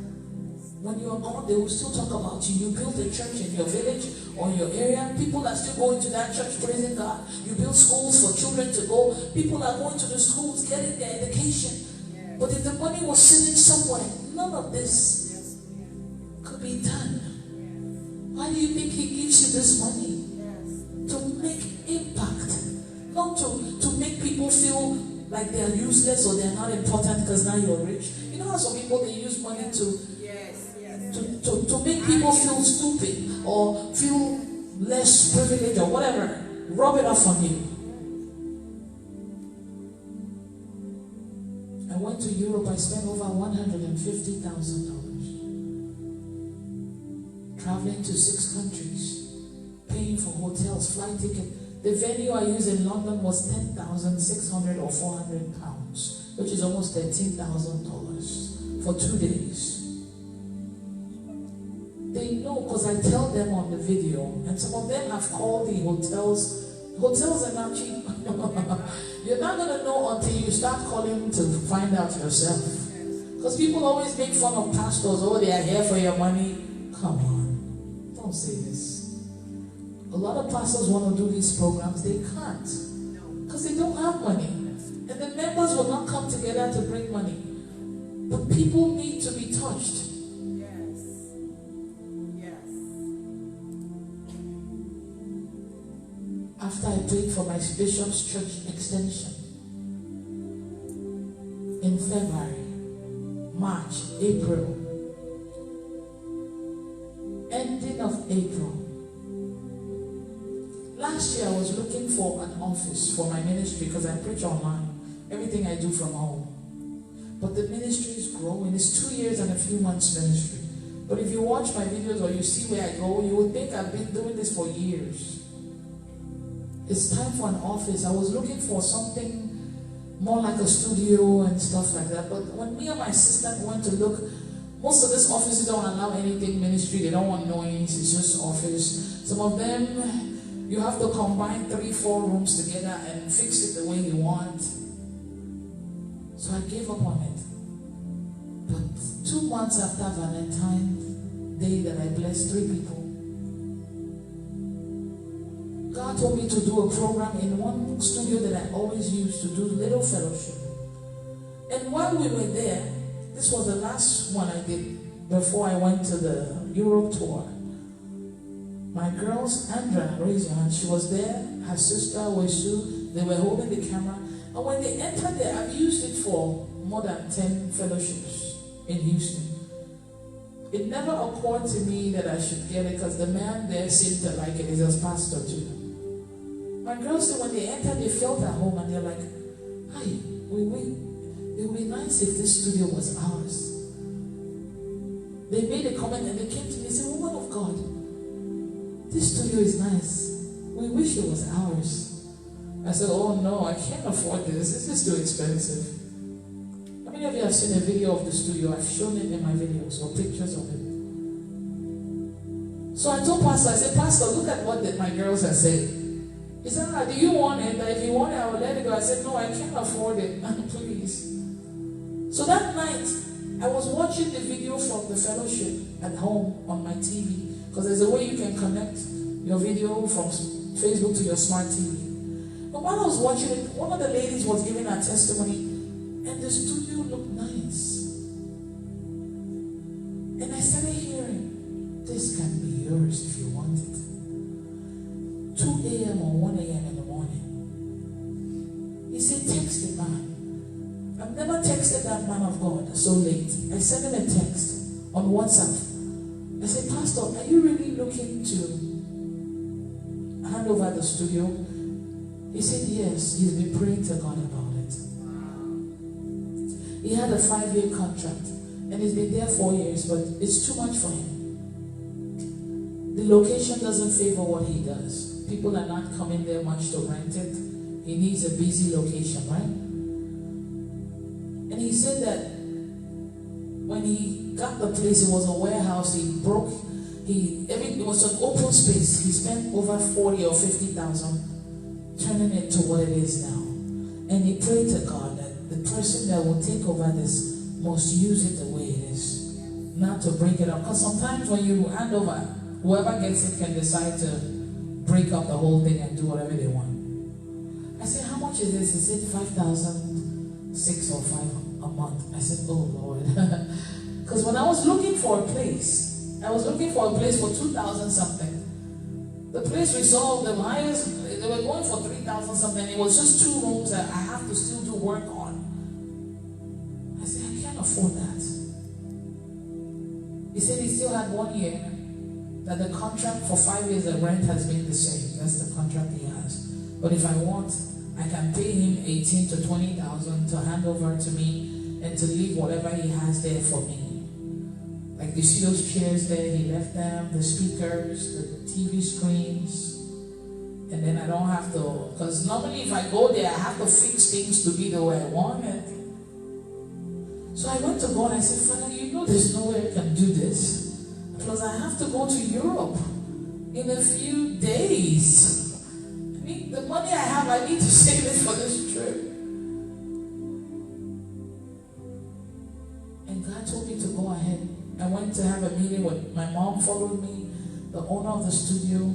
when you are gone, they will still talk about you. You built a church in your village or your area. People are still going to that church praising God. You build schools for children to go. People are going to the schools getting their education. Yes. But if the money was sitting somewhere, none of this could be done. Why do you think He gives you this money? Yes. To make impact, not to make people feel like they are useless or they are not important because now you're rich. You know how some people, they use money to make people feel stupid or feel less privileged or whatever. Rub it off on you. I went to Europe. I spent over $150,000 traveling to 6 countries, paying for hotels, flight ticket. The venue I used in London was 10,600 or 400 pounds, which is almost $13,000 for 2 days. They know because I tell them on the video, and some of them have called the hotels. Hotels are not cheap. You're not going to know until you start calling to find out yourself. Because people always make fun of pastors. Oh, they are here for your money. Come on. Don't say this. A lot of pastors want to do these programs. They can't. Because they don't have money. And the members will not come together to bring money. But people need to be touched. After I prayed for my bishop's church extension in February, March, April, ending of April. Last year I was looking for an office for my ministry because I preach online. Everything I do from home. But the ministry is growing. It's 2 years and a few months ministry. But if you watch my videos or you see where I go, you would think I've been doing this for years. It's time for an office. I was looking for something more like a studio and stuff like that. But when me and my assistant went to look, most of these offices don't allow anything ministry. They don't want noise. It's just office. Some of them, you have to combine 3-4 rooms together and fix it the way you want. So I gave up on it. But 2 months after Valentine's Day that I blessed 3 people, God told me to do a program in one studio that I always used to do little fellowship. And while we were there, this was the last one I did before I went to the Europe tour. My girls, Andra, raise your hand, she was there, her sister, Wesu, they were holding the camera. And when they entered there, I've used it for more than 10 fellowships in Houston. It never occurred to me that I should get it because the man there seemed to like it. He's a pastor too. My girls said when they entered, they felt at home and they're like, hi, it would be nice if this studio was ours. They made a comment and they came to me and said, woman of God, this studio is nice. We wish it was ours. I said, oh no, I can't afford this. This is too expensive. How many of you have seen a video of the studio? I've shown it in my videos or pictures of it. So I told Pastor, I said, Pastor, look at what my girls have said. He said, do you want it? If you want it, I will let it go. I said, no, I can't afford it. Please. So that night, I was watching the video from the fellowship at home on my TV. Because there's a way you can connect your video from Facebook to your smart TV. But while I was watching it, one of the ladies was giving her testimony, and the studio looked nice. And I started hearing, this can be yours if you want it. 2 a.m. or 1 a.m. in the morning. He said, text the man. I've never texted that man of God so late. I sent him a text on WhatsApp. I said, Pastor, are you really looking to hand over the studio? He said, yes. He's been praying to God about it. He had a 5-year contract and he's been there 4 years, but it's too much for him. The location doesn't favor what he does. People are not coming there much to rent it. He needs a busy location, right? And he said that when he got the place, it was a warehouse. It was an open space. He spent over 40 or 50,000 turning it to what it is now. And he prayed to God that the person that will take over this must use it the way it is. not to break it up. Because sometimes when you hand over, whoever gets it can decide to break up the whole thing and do whatever they want. I said, how much is this? He said, 5,006 or 5 a month. I said, oh Lord. Because when I was looking for a place, I was looking for a place for 2,000 something. The place we saw, the highest, they were going for 3,000 something. It was just 2 rooms that I have to still do work on. I said, I can't afford that. He said he still had 1 year, that the contract for 5 years, the rent has been the same. That's the contract he has. But if I want, I can pay him 18 to 20,000 to hand over to me and to leave whatever he has there for me. Like, you see those chairs there, he left them, the speakers, the TV screens, and then I don't have to, because normally if I go there, I have to fix things to be the way I want it. So I went to God and I said, Father, you know there's no way I can do this. Plus I have to go to Europe in a few days. I mean, the money I have, I need to save it for this trip. And God told me to go ahead. I went to have a meeting with my mom, followed me, the owner of the studio,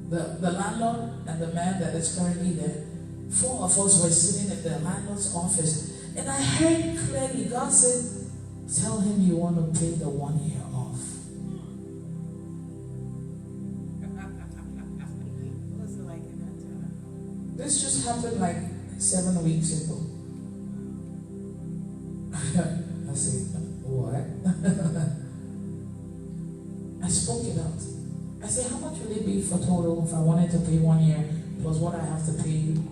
the landlord, and the man that is currently there. 4 of us were sitting in the landlord's office. And I heard clearly, God said, tell him you want to pay the 1 year off. What was it like in that time? This just happened like 7 weeks ago. I said, what? I spoke it out. I said, how much will it be for total if I wanted to pay 1 year plus what I have to pay you?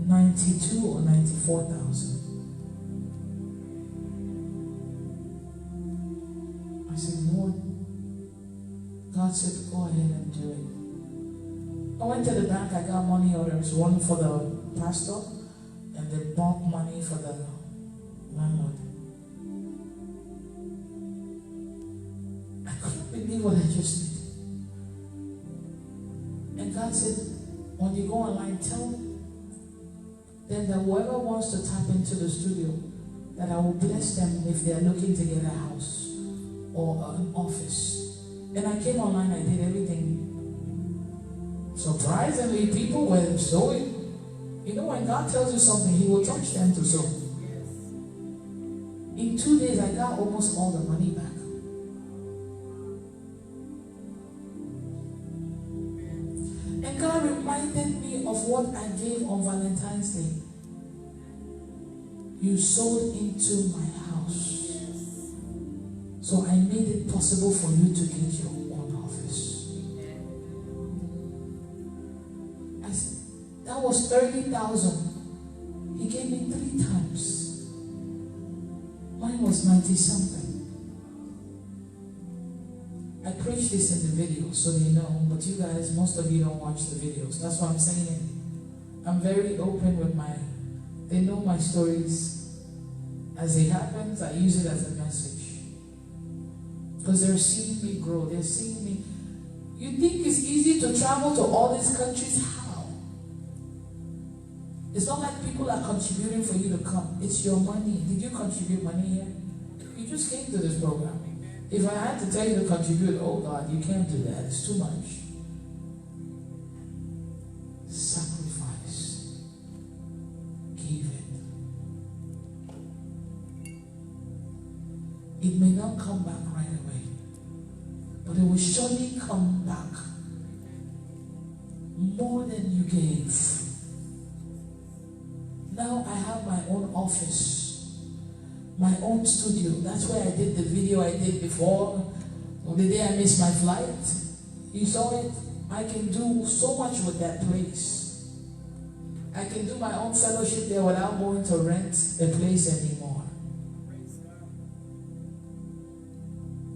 92 or 94,000. I said, Lord, God said, go ahead and do it. I went to the bank, I got money orders, one for the pastor and the bulk money for the landlord. I couldn't believe what I just did. And God said, when you go online, tell them that whoever wants to tap into the studio, that I will bless them if they are looking to get a house or an office. And I came online, I did everything. Surprisingly, people were sowing. You know, when God tells you something, He will touch them to sow. In 2 days, I got almost all the money back. And God reminded me of what I gave on Valentine's Day. You sold into my house. So I made it possible for you to get your own office. That was 30,000. He gave me 3 times. Mine was 90 something. I preach this in the video so they know, but you guys, most of you don't watch the videos. That's why I'm saying it. I'm very open with they know my stories. As it happens, I use it as a message. Because they're seeing me grow. They're seeing me. You think it's easy to travel to all these countries? How? It's not like people are contributing for you to come. It's your money. Did you contribute money here? You just came to this program. If I had to tell you to contribute, oh God, you can't do that. It's too much. Sacrifice. Give it. It may not come back right away, but it will surely come back more than you gave. Now I have my own office, my own studio. That's where I did the video I did before. The day I missed my flight, you saw it. I can do so much with that place. I can do my own fellowship there without going to rent a place anymore.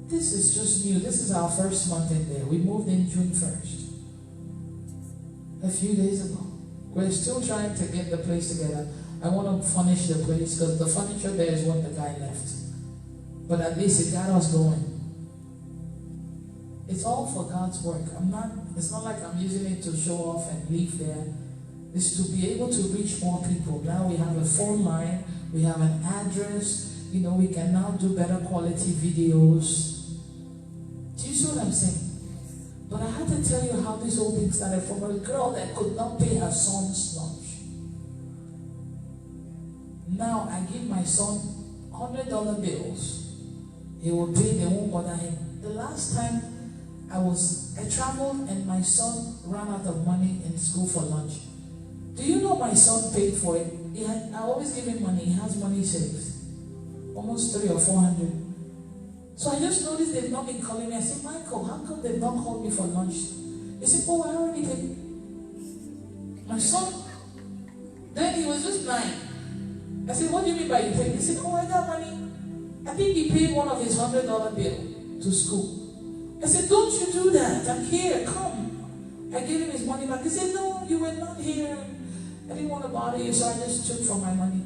This is just new. This is our first month in there. We moved in June 1st. A few days ago. We're still trying to get the place together. I want to furnish the place because the furniture there is what the guy left. But at least it got us going. It's all for God's work. It's not like I'm using it to show off and leave there. It's to be able to reach more people. Now we have a phone line. We have an address. we can now do better quality videos. Do you see what I'm saying? But I had to tell you how this whole thing started from a girl that could not pay her son's lunch. Now I give my son $100 bills. He will pay, they won't bother him. The last time I traveled and my son ran out of money in school for lunch. Do you know my son paid for it? I always give him money. He has money saved. Almost 300 or 400. So I just noticed they've not been calling me. I said, Michael, how come they've not called me for lunch? He said, oh, I already paid. My son, then he was just 9. I said, what do you mean by you paid? He said, oh, I got money. I think he paid one of his $100 bill to school. I said, don't you do that. I'm here. Come. I gave him his money back. He said, no, you were not here. I didn't want to bother you, so I just took from my money.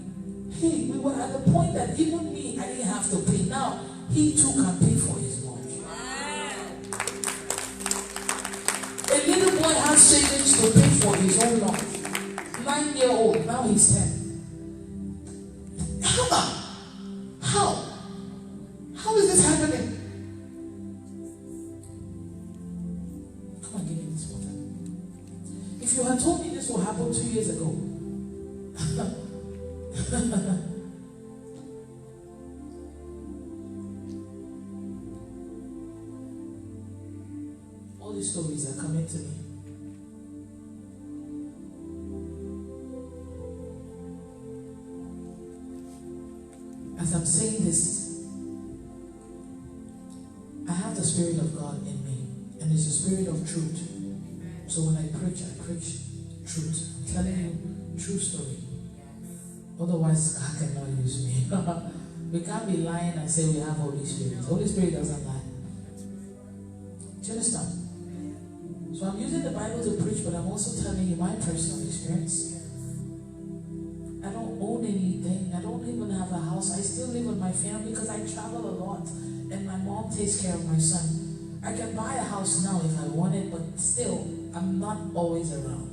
Hey, we were at the point that even me, I didn't have to pay. Now, he too can pay for his lunch. A little boy has savings to pay for his own lunch. 9-year-old, now he's 10. How is this happening? Come on, give me this water. If you had told me this will happen 2 years ago, all these stories are coming to me. As I'm saying this, I have the Spirit of God in me, and it's the Spirit of truth. So when I preach truth. I'm telling you true story. Otherwise, God cannot use me. We can't be lying and say we have Holy Spirit. Holy Spirit doesn't lie. Do you understand? So I'm using the Bible to preach, but I'm also telling you my personal experience. I don't own anything. I don't even have a house. I still live with my family because I travel a lot. And my mom takes care of my son. I can buy a house now if I want it, but still, I'm not always around.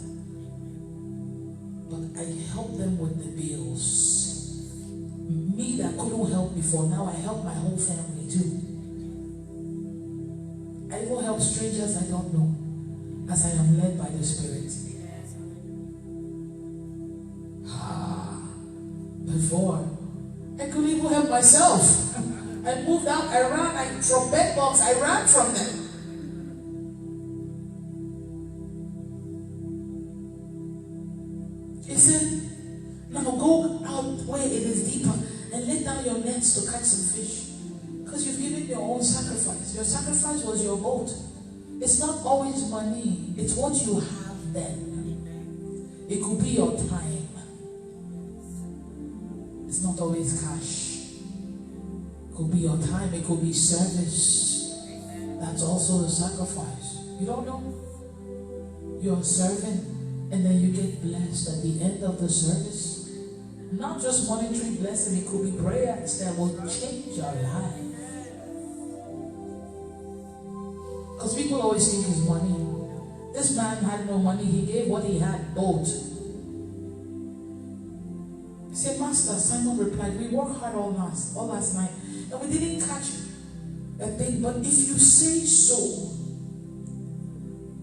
But I help them with the bills. Me that couldn't help before, now I help my whole family too. I even help strangers I don't know, as I am led by the Spirit. Before, I couldn't even help myself. I moved out, I ran from bed box, I ran from them. He said, now go out where it is deeper and let down your nets to catch some fish. Because you've given your own sacrifice. Your sacrifice was your boat. It's not always money, it's what you have then. It could be your time. It's not always cash. It could be your time. It could be service. That's also a sacrifice. You don't know? You're serving and then you get blessed at the end of the service. Not just monetary blessing. It could be prayers that will change your life. Because people always think it's money. This man had no money. He gave what he had, both. He said, Master, Simon replied, we worked hard all last night, and we didn't catch a thing. But if you say so,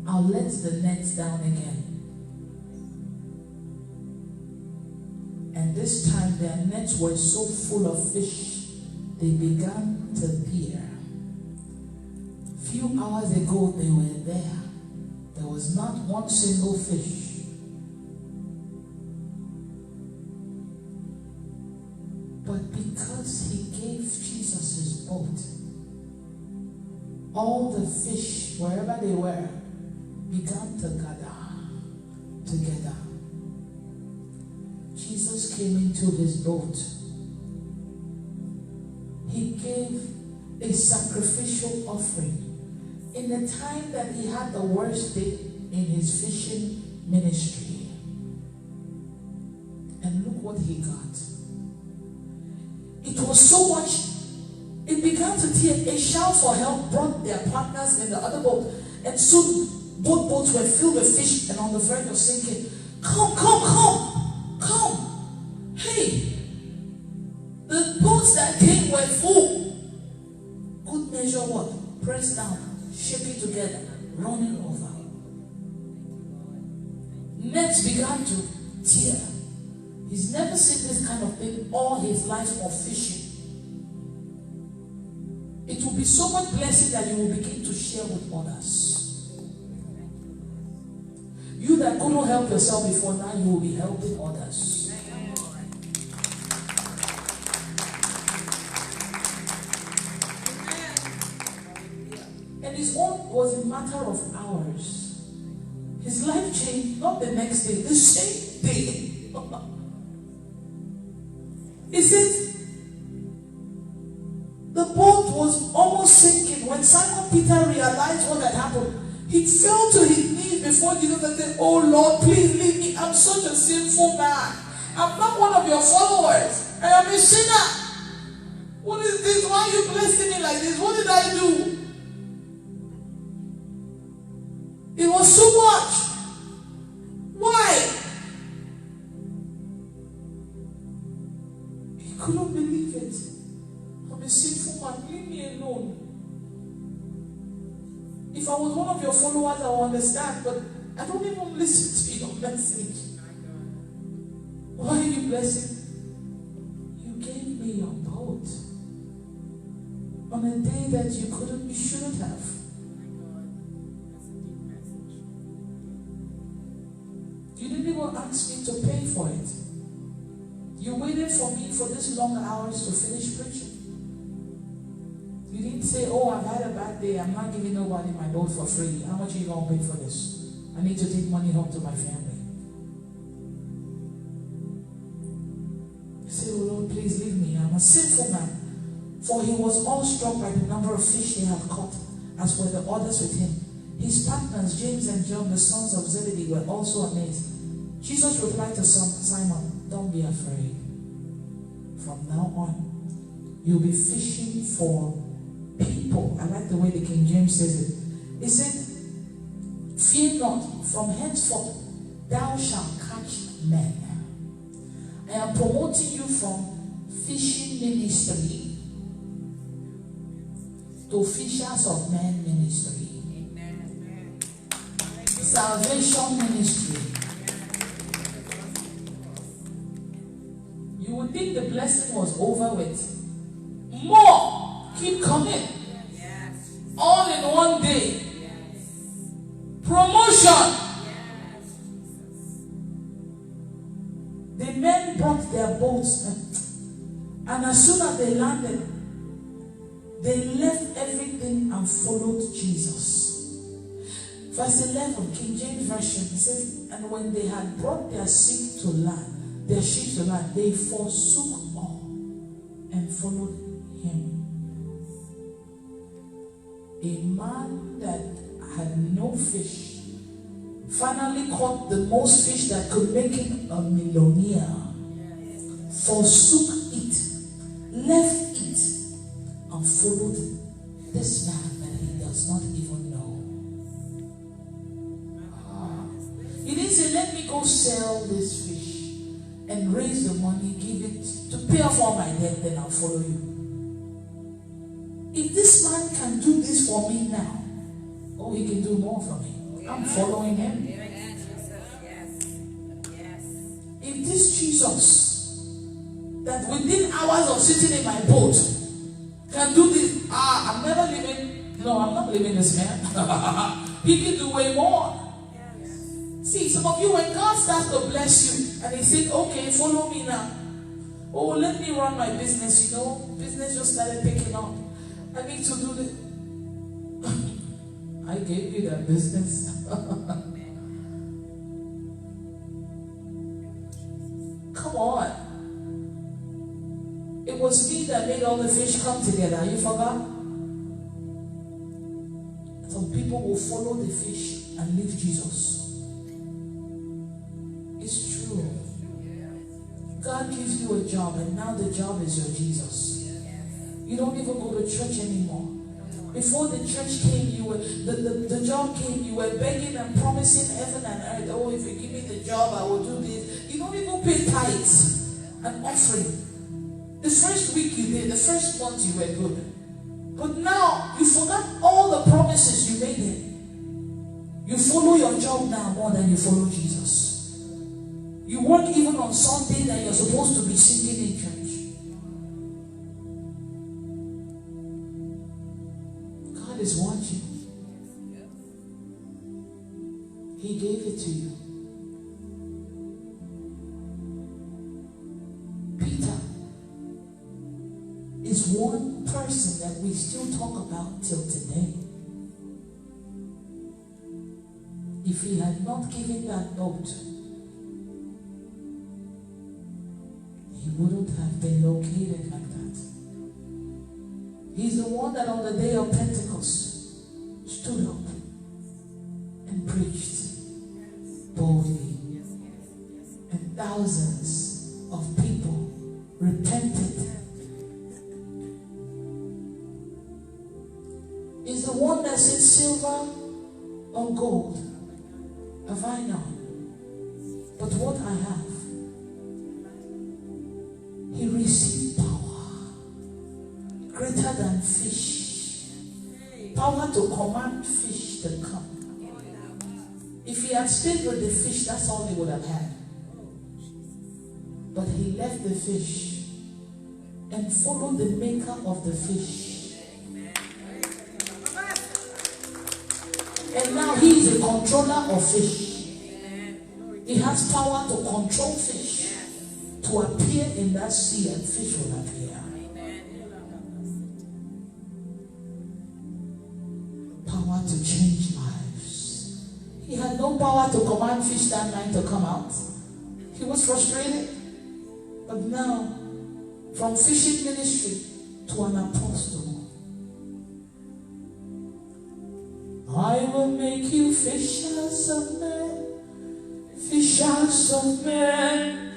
I'll let the nets down again. And this time their nets were so full of fish, they began to tear. Few hours ago they were there. There was not one single fish. But because he gave Jesus his boat, all the fish, wherever they were, began to gather together. Jesus came into his boat. He gave a sacrificial offering in the time that he had the worst day in his fishing ministry. And look what he got. It was so much, it began to tear. A shout for help brought their partners in the other boat, and soon both boats were filled with fish and on the verge of sinking. Come. Hey! The boat boats that came were full. Good measure what? Pressed down, shaking together, running over. Nets began to tear. He's never seen this kind of thing all his life of fishing. It will be so much blessing that you will begin to share with others. You that couldn't help yourself before, now you will be helping others. And his own was a matter of hours. His life changed, not the next day, the same day. He said, the boat was almost sinking. When Simon Peter realized what had happened, he fell to his knees before Jesus and said, oh Lord, please leave me. I'm such a sinful man. I'm not one of your followers. I am a sinner. What is this? Why are you blessing me like this? What did I do? It was too much. Why? He couldn't believe it. I'm a sinful man. Leave me alone. If I was one of your followers, I would understand, but I don't even listen to your message. Why are you blessing? You gave me your boat on a day that you shouldn't have. You didn't even ask me to pay for it. You waited for me for this long hours to finish preaching. You didn't say, oh, I've had a bad day. I'm not giving nobody my boat for free. How much are you going to pay for this? I need to take money home to my family. You say, oh Lord, please leave me. I'm a sinful man. For he was awestruck by the number of fish they had caught, as were the others with him. His partners, James and John, the sons of Zebedee, were also amazed. Jesus replied to Simon, don't be afraid. From now on, you'll be fishing for people. I like the way the King James says it. He said, fear not, from henceforth thou shalt catch men. I am promoting you from fishing ministry to fishers of men ministry. Amen. Salvation ministry. You would think the blessing was over with. More keep coming. Yes. All in one day. Yes. Promotion. Yes. The men brought their boats, and as soon as they landed, they left everything and followed Jesus. Verse 11, King James Version, says, and when they had brought their ships to land, they forsook all and followed him. A man that had no fish finally caught the most fish that could make him a millionaire. Forsook it, left it, and followed this man that he does not even know. He didn't say, let me go sell this fish and raise the money, give it to pay off all my debt, then I'll follow you. If this man can do this for me now, oh, he can do more for me. I'm following him. If this Jesus, that within hours of sitting in my boat, can do this, I'm never leaving. No, I'm not leaving this man. He can do way more. See, some of you, when God starts to bless you, and he said, okay, follow me now. Oh, let me run my business, business just started picking up. I need to do this. I gave you that business. Come on. It was me that made all the fish come together. You forgot? Some people will follow the fish and leave Jesus. It's true. God gives you a job, and now the job is your Jesus. You don't even go to church anymore. Before the church came, the job came, you were begging and promising heaven and earth. Oh, if you give me the job, I will do this. You don't even pay tithes and offering. The first week you did, the first month you were good. But now you forgot all the promises you made him. You follow your job now more than you follow Jesus. You work even on Sunday that you're supposed to be singing in church. God is watching. He gave it to you. Peter is one person that we still talk about till today. If he had not given that note, he wouldn't have been located like that. He's the one that on the day of Pentecost stood up and preached boldly. And thousands of people repented. He's the one that said, silver or gold have I none, but what I have. He received power greater than fish. Power to command fish to come. If he had stayed with the fish, that's all he would have had. But he left the fish and followed the maker of the fish. And now he is a controller of fish. He has power to control fish, to appear in that sea, and fish will appear. Power to change lives. He had no power to command fish that night to come out. He was frustrated. But now, from fishing ministry to an apostle, I will make you fishers of men, fishers of men,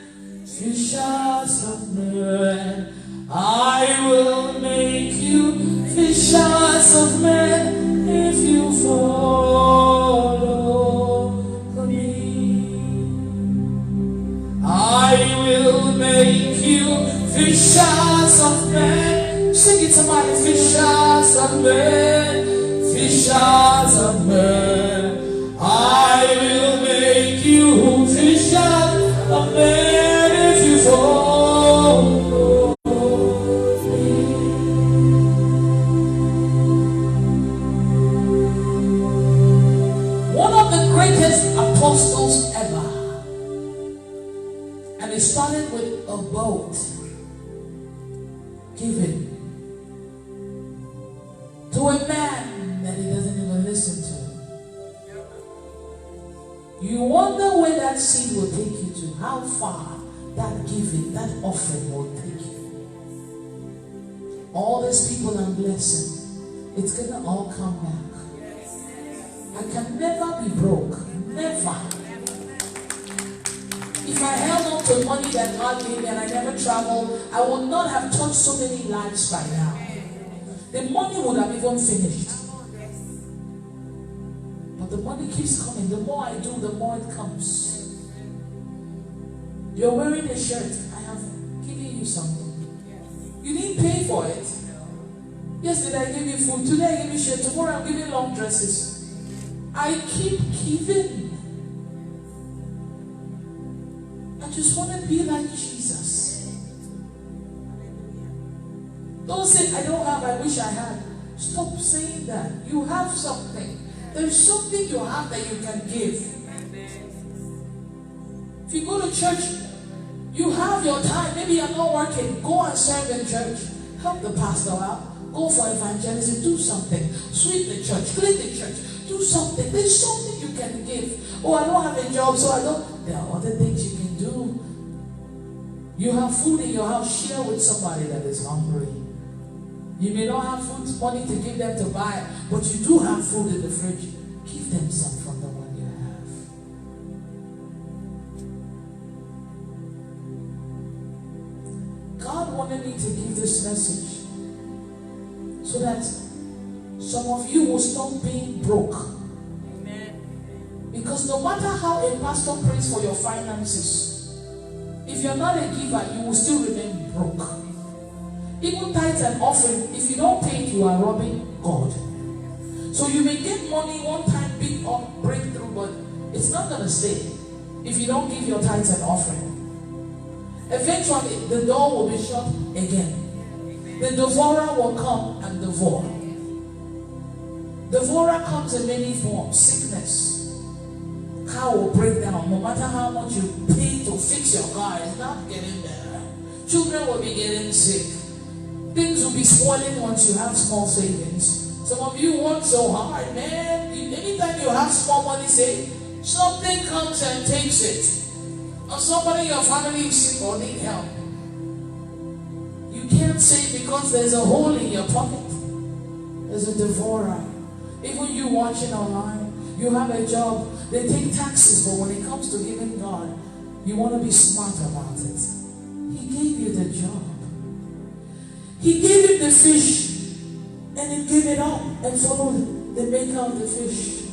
fishers of men. I will make you fishers of men if you follow me. I will make you fishers of men. Sing it, somebody, fishers of men. Fishers of men, I will make you fishers of men if you follow me. One of the greatest apostles ever, and it started with a boat given to a man that he doesn't even listen to. You wonder where that seed will take you to, how far that giving, that offering will take you. All these people I'm blessing, it's gonna all come back. I can never be broke, never. If I held on to money that God gave me and I never traveled, I would not have touched so many lives by now. The money would have even finished. But the money keeps coming. The more I do, the more it comes. You're wearing a shirt. I have given you something. You didn't pay for it. Yesterday I gave you food. Today I gave you shirt. Tomorrow I'm giving long dresses. I keep giving. I just want to be like Jesus. Don't say, I don't have, I wish I had. Stop saying that. You have something. There's something you have that you can give. If you go to church, you have your time. Maybe you're not working. Go and serve in church. Help the pastor out. Go for evangelism. Do something. Sweep the church. Clean the church. Do something. There's something you can give. Oh, I don't have a job, so I don't. There are other things you can do. You have food in your house. Share with somebody that is hungry. You may not have food, money to give them to buy, but you do have food in the fridge. Give them some from the one you have. God wanted me to give this message so that some of you will stop being broke. Amen. Because no matter how a pastor prays for your finances, if you're not a giver, you will still remain broke. Even tithes and offering, if you don't pay it, you are robbing God. So you may get money one time, big breakthrough, but it's not going to stay if you don't give your tithes and offering. Eventually, the door will be shut again. The devourer will come and devour. Devourer comes in many forms. Sickness. Car will break down. No matter how much you pay to fix your car, it's not getting better. Children will be getting sick. Things will be spoiling once you have small savings. Some of you work so hard, man. Anytime you have small money saved, something comes and takes it. Or somebody in your family is sick or need help. You can't say because there's a hole in your pocket. There's a devourer. Even you watching online, you have a job, they take taxes, but when it comes to giving God, you want to be smart about it. He gave you the job. He gave him the fish, and he gave it up and followed the maker of the fish.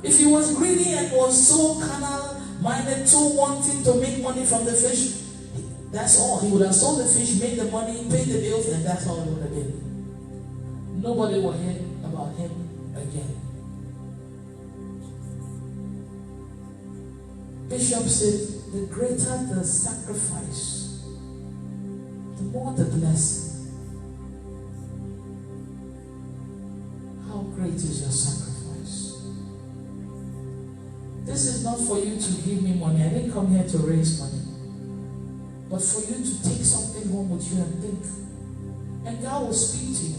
If he was greedy and was so carnal-minded, so wanting to make money from the fish, that's all. He would have sold the fish, made the money, paid the bills, and that's all it would have been. Nobody will hear about him again. Bishop said, the greater the sacrifice, the more the blessing. How great is your sacrifice? This is not for you to give me money. I didn't come here to raise money. But for you to take something home with you and think. And God will speak to you.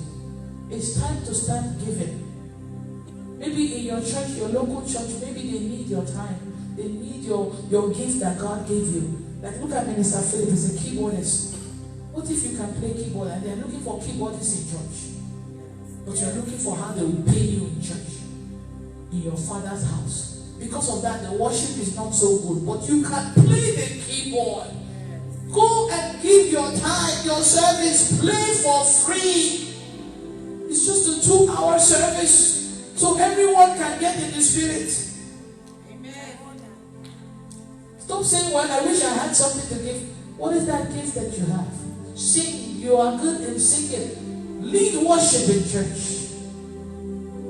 It's time to start giving. Maybe in your church, your local church, maybe they need your time. They need your gift that God gave you. Like, look at Minister Philip, he's a keyboardist. What if you can play keyboard and they're looking for keyboardists in church? But you're looking for how they will pay you in church, in your father's house. Because of that, the worship is not so good. But you can play the keyboard. Go and give your time, your service. Play for free. It's just a 2-hour service. So everyone can get in the spirit. Amen. Stop saying, well, I wish I had something to give. What is that gift that you have? Sing. You are good in singing. Lead worship in church.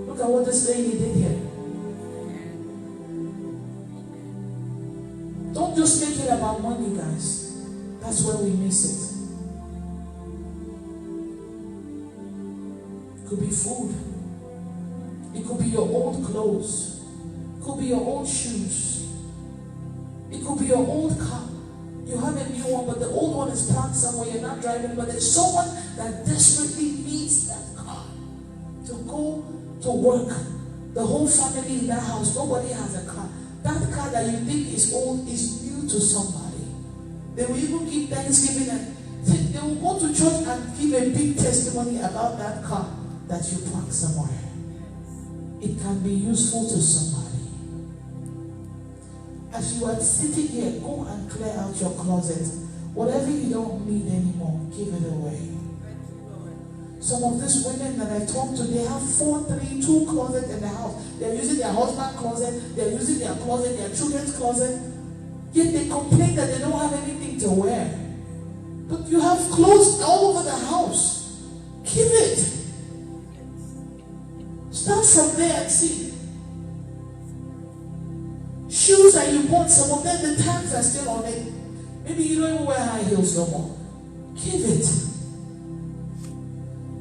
Look at what this lady did here. Don't just make it about money, guys. That's where we miss it. It could be food. It could be your old clothes. It could be your old shoes. It could be your old car. You have a new one, but the old one is parked somewhere. You're not driving, but there's someone that desperately needs that car to go to work. The whole family in that house, nobody has a car. That car that you think is old is new to somebody. They will even give Thanksgiving and they will go to church and give a big testimony about that car that you parked somewhere. It can be useful to somebody. As you are sitting here, go and clear out your closet. Whatever you don't need anymore, give it away. Some of these women that I talk to, they have 2 closets in the house. They're using their husband's closet, they're using their closet, their children's closet. Yet they complain that they don't have anything to wear. But you have clothes all over the house. Give it. Start from there and see. Shoes that you bought, some of them, the tags are still on it. Maybe you don't even wear high heels no more. Give it.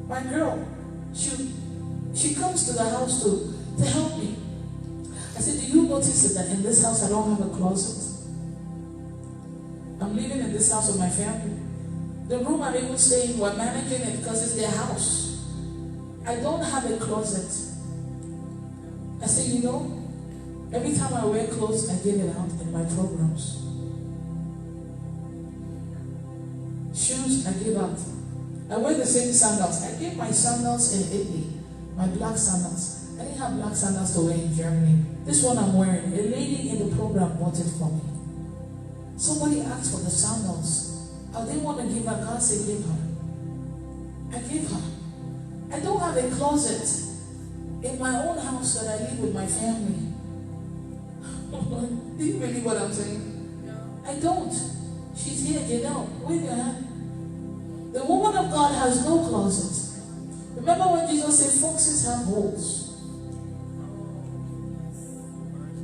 My girl, she comes to the house to help me. I said, do you notice that in this house I don't have a closet? I'm living in this house with my family. The room I'm even staying, we're managing it because it's their house. I don't have a closet. I said, you know, every time I wear clothes, I get it out in my programs. Shoes, I give out. I wear the same sandals. I gave my sandals in Italy, my black sandals. I didn't have black sandals to wear in Germany. This one I'm wearing, a lady in the program bought it for me. Somebody asked for the sandals. I didn't want to give her. God said, give her. I gave her. I don't have a closet in my own house that I live with my family. Do you believe what I'm saying? No. I don't. She's here, Janelle. Wave your hand. The woman of God has no closet. Remember when Jesus said foxes have holes?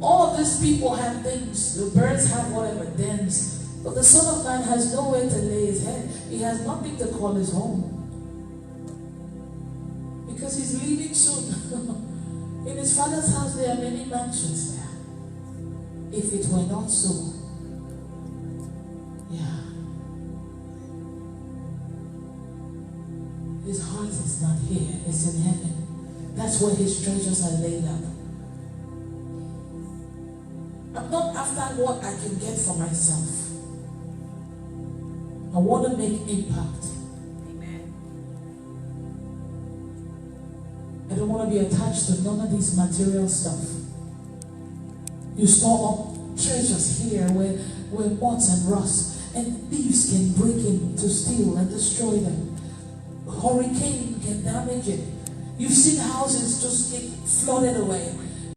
All these people have things. The birds have whatever, dens. But the Son of Man has nowhere to lay his head. He has nothing to call his home. Because he's leaving soon. In his Father's house there are many mansions there. If it were not so. Yeah. His heart is not here. It's in heaven. That's where his treasures are laid up. I'm not after what I can get for myself. I want to make impact. Amen. I don't want to be attached to none of this material stuff. You store up treasures here where moths and rust and thieves can break in to steal and destroy them. Hurricane can damage it. You've seen houses just get flooded away.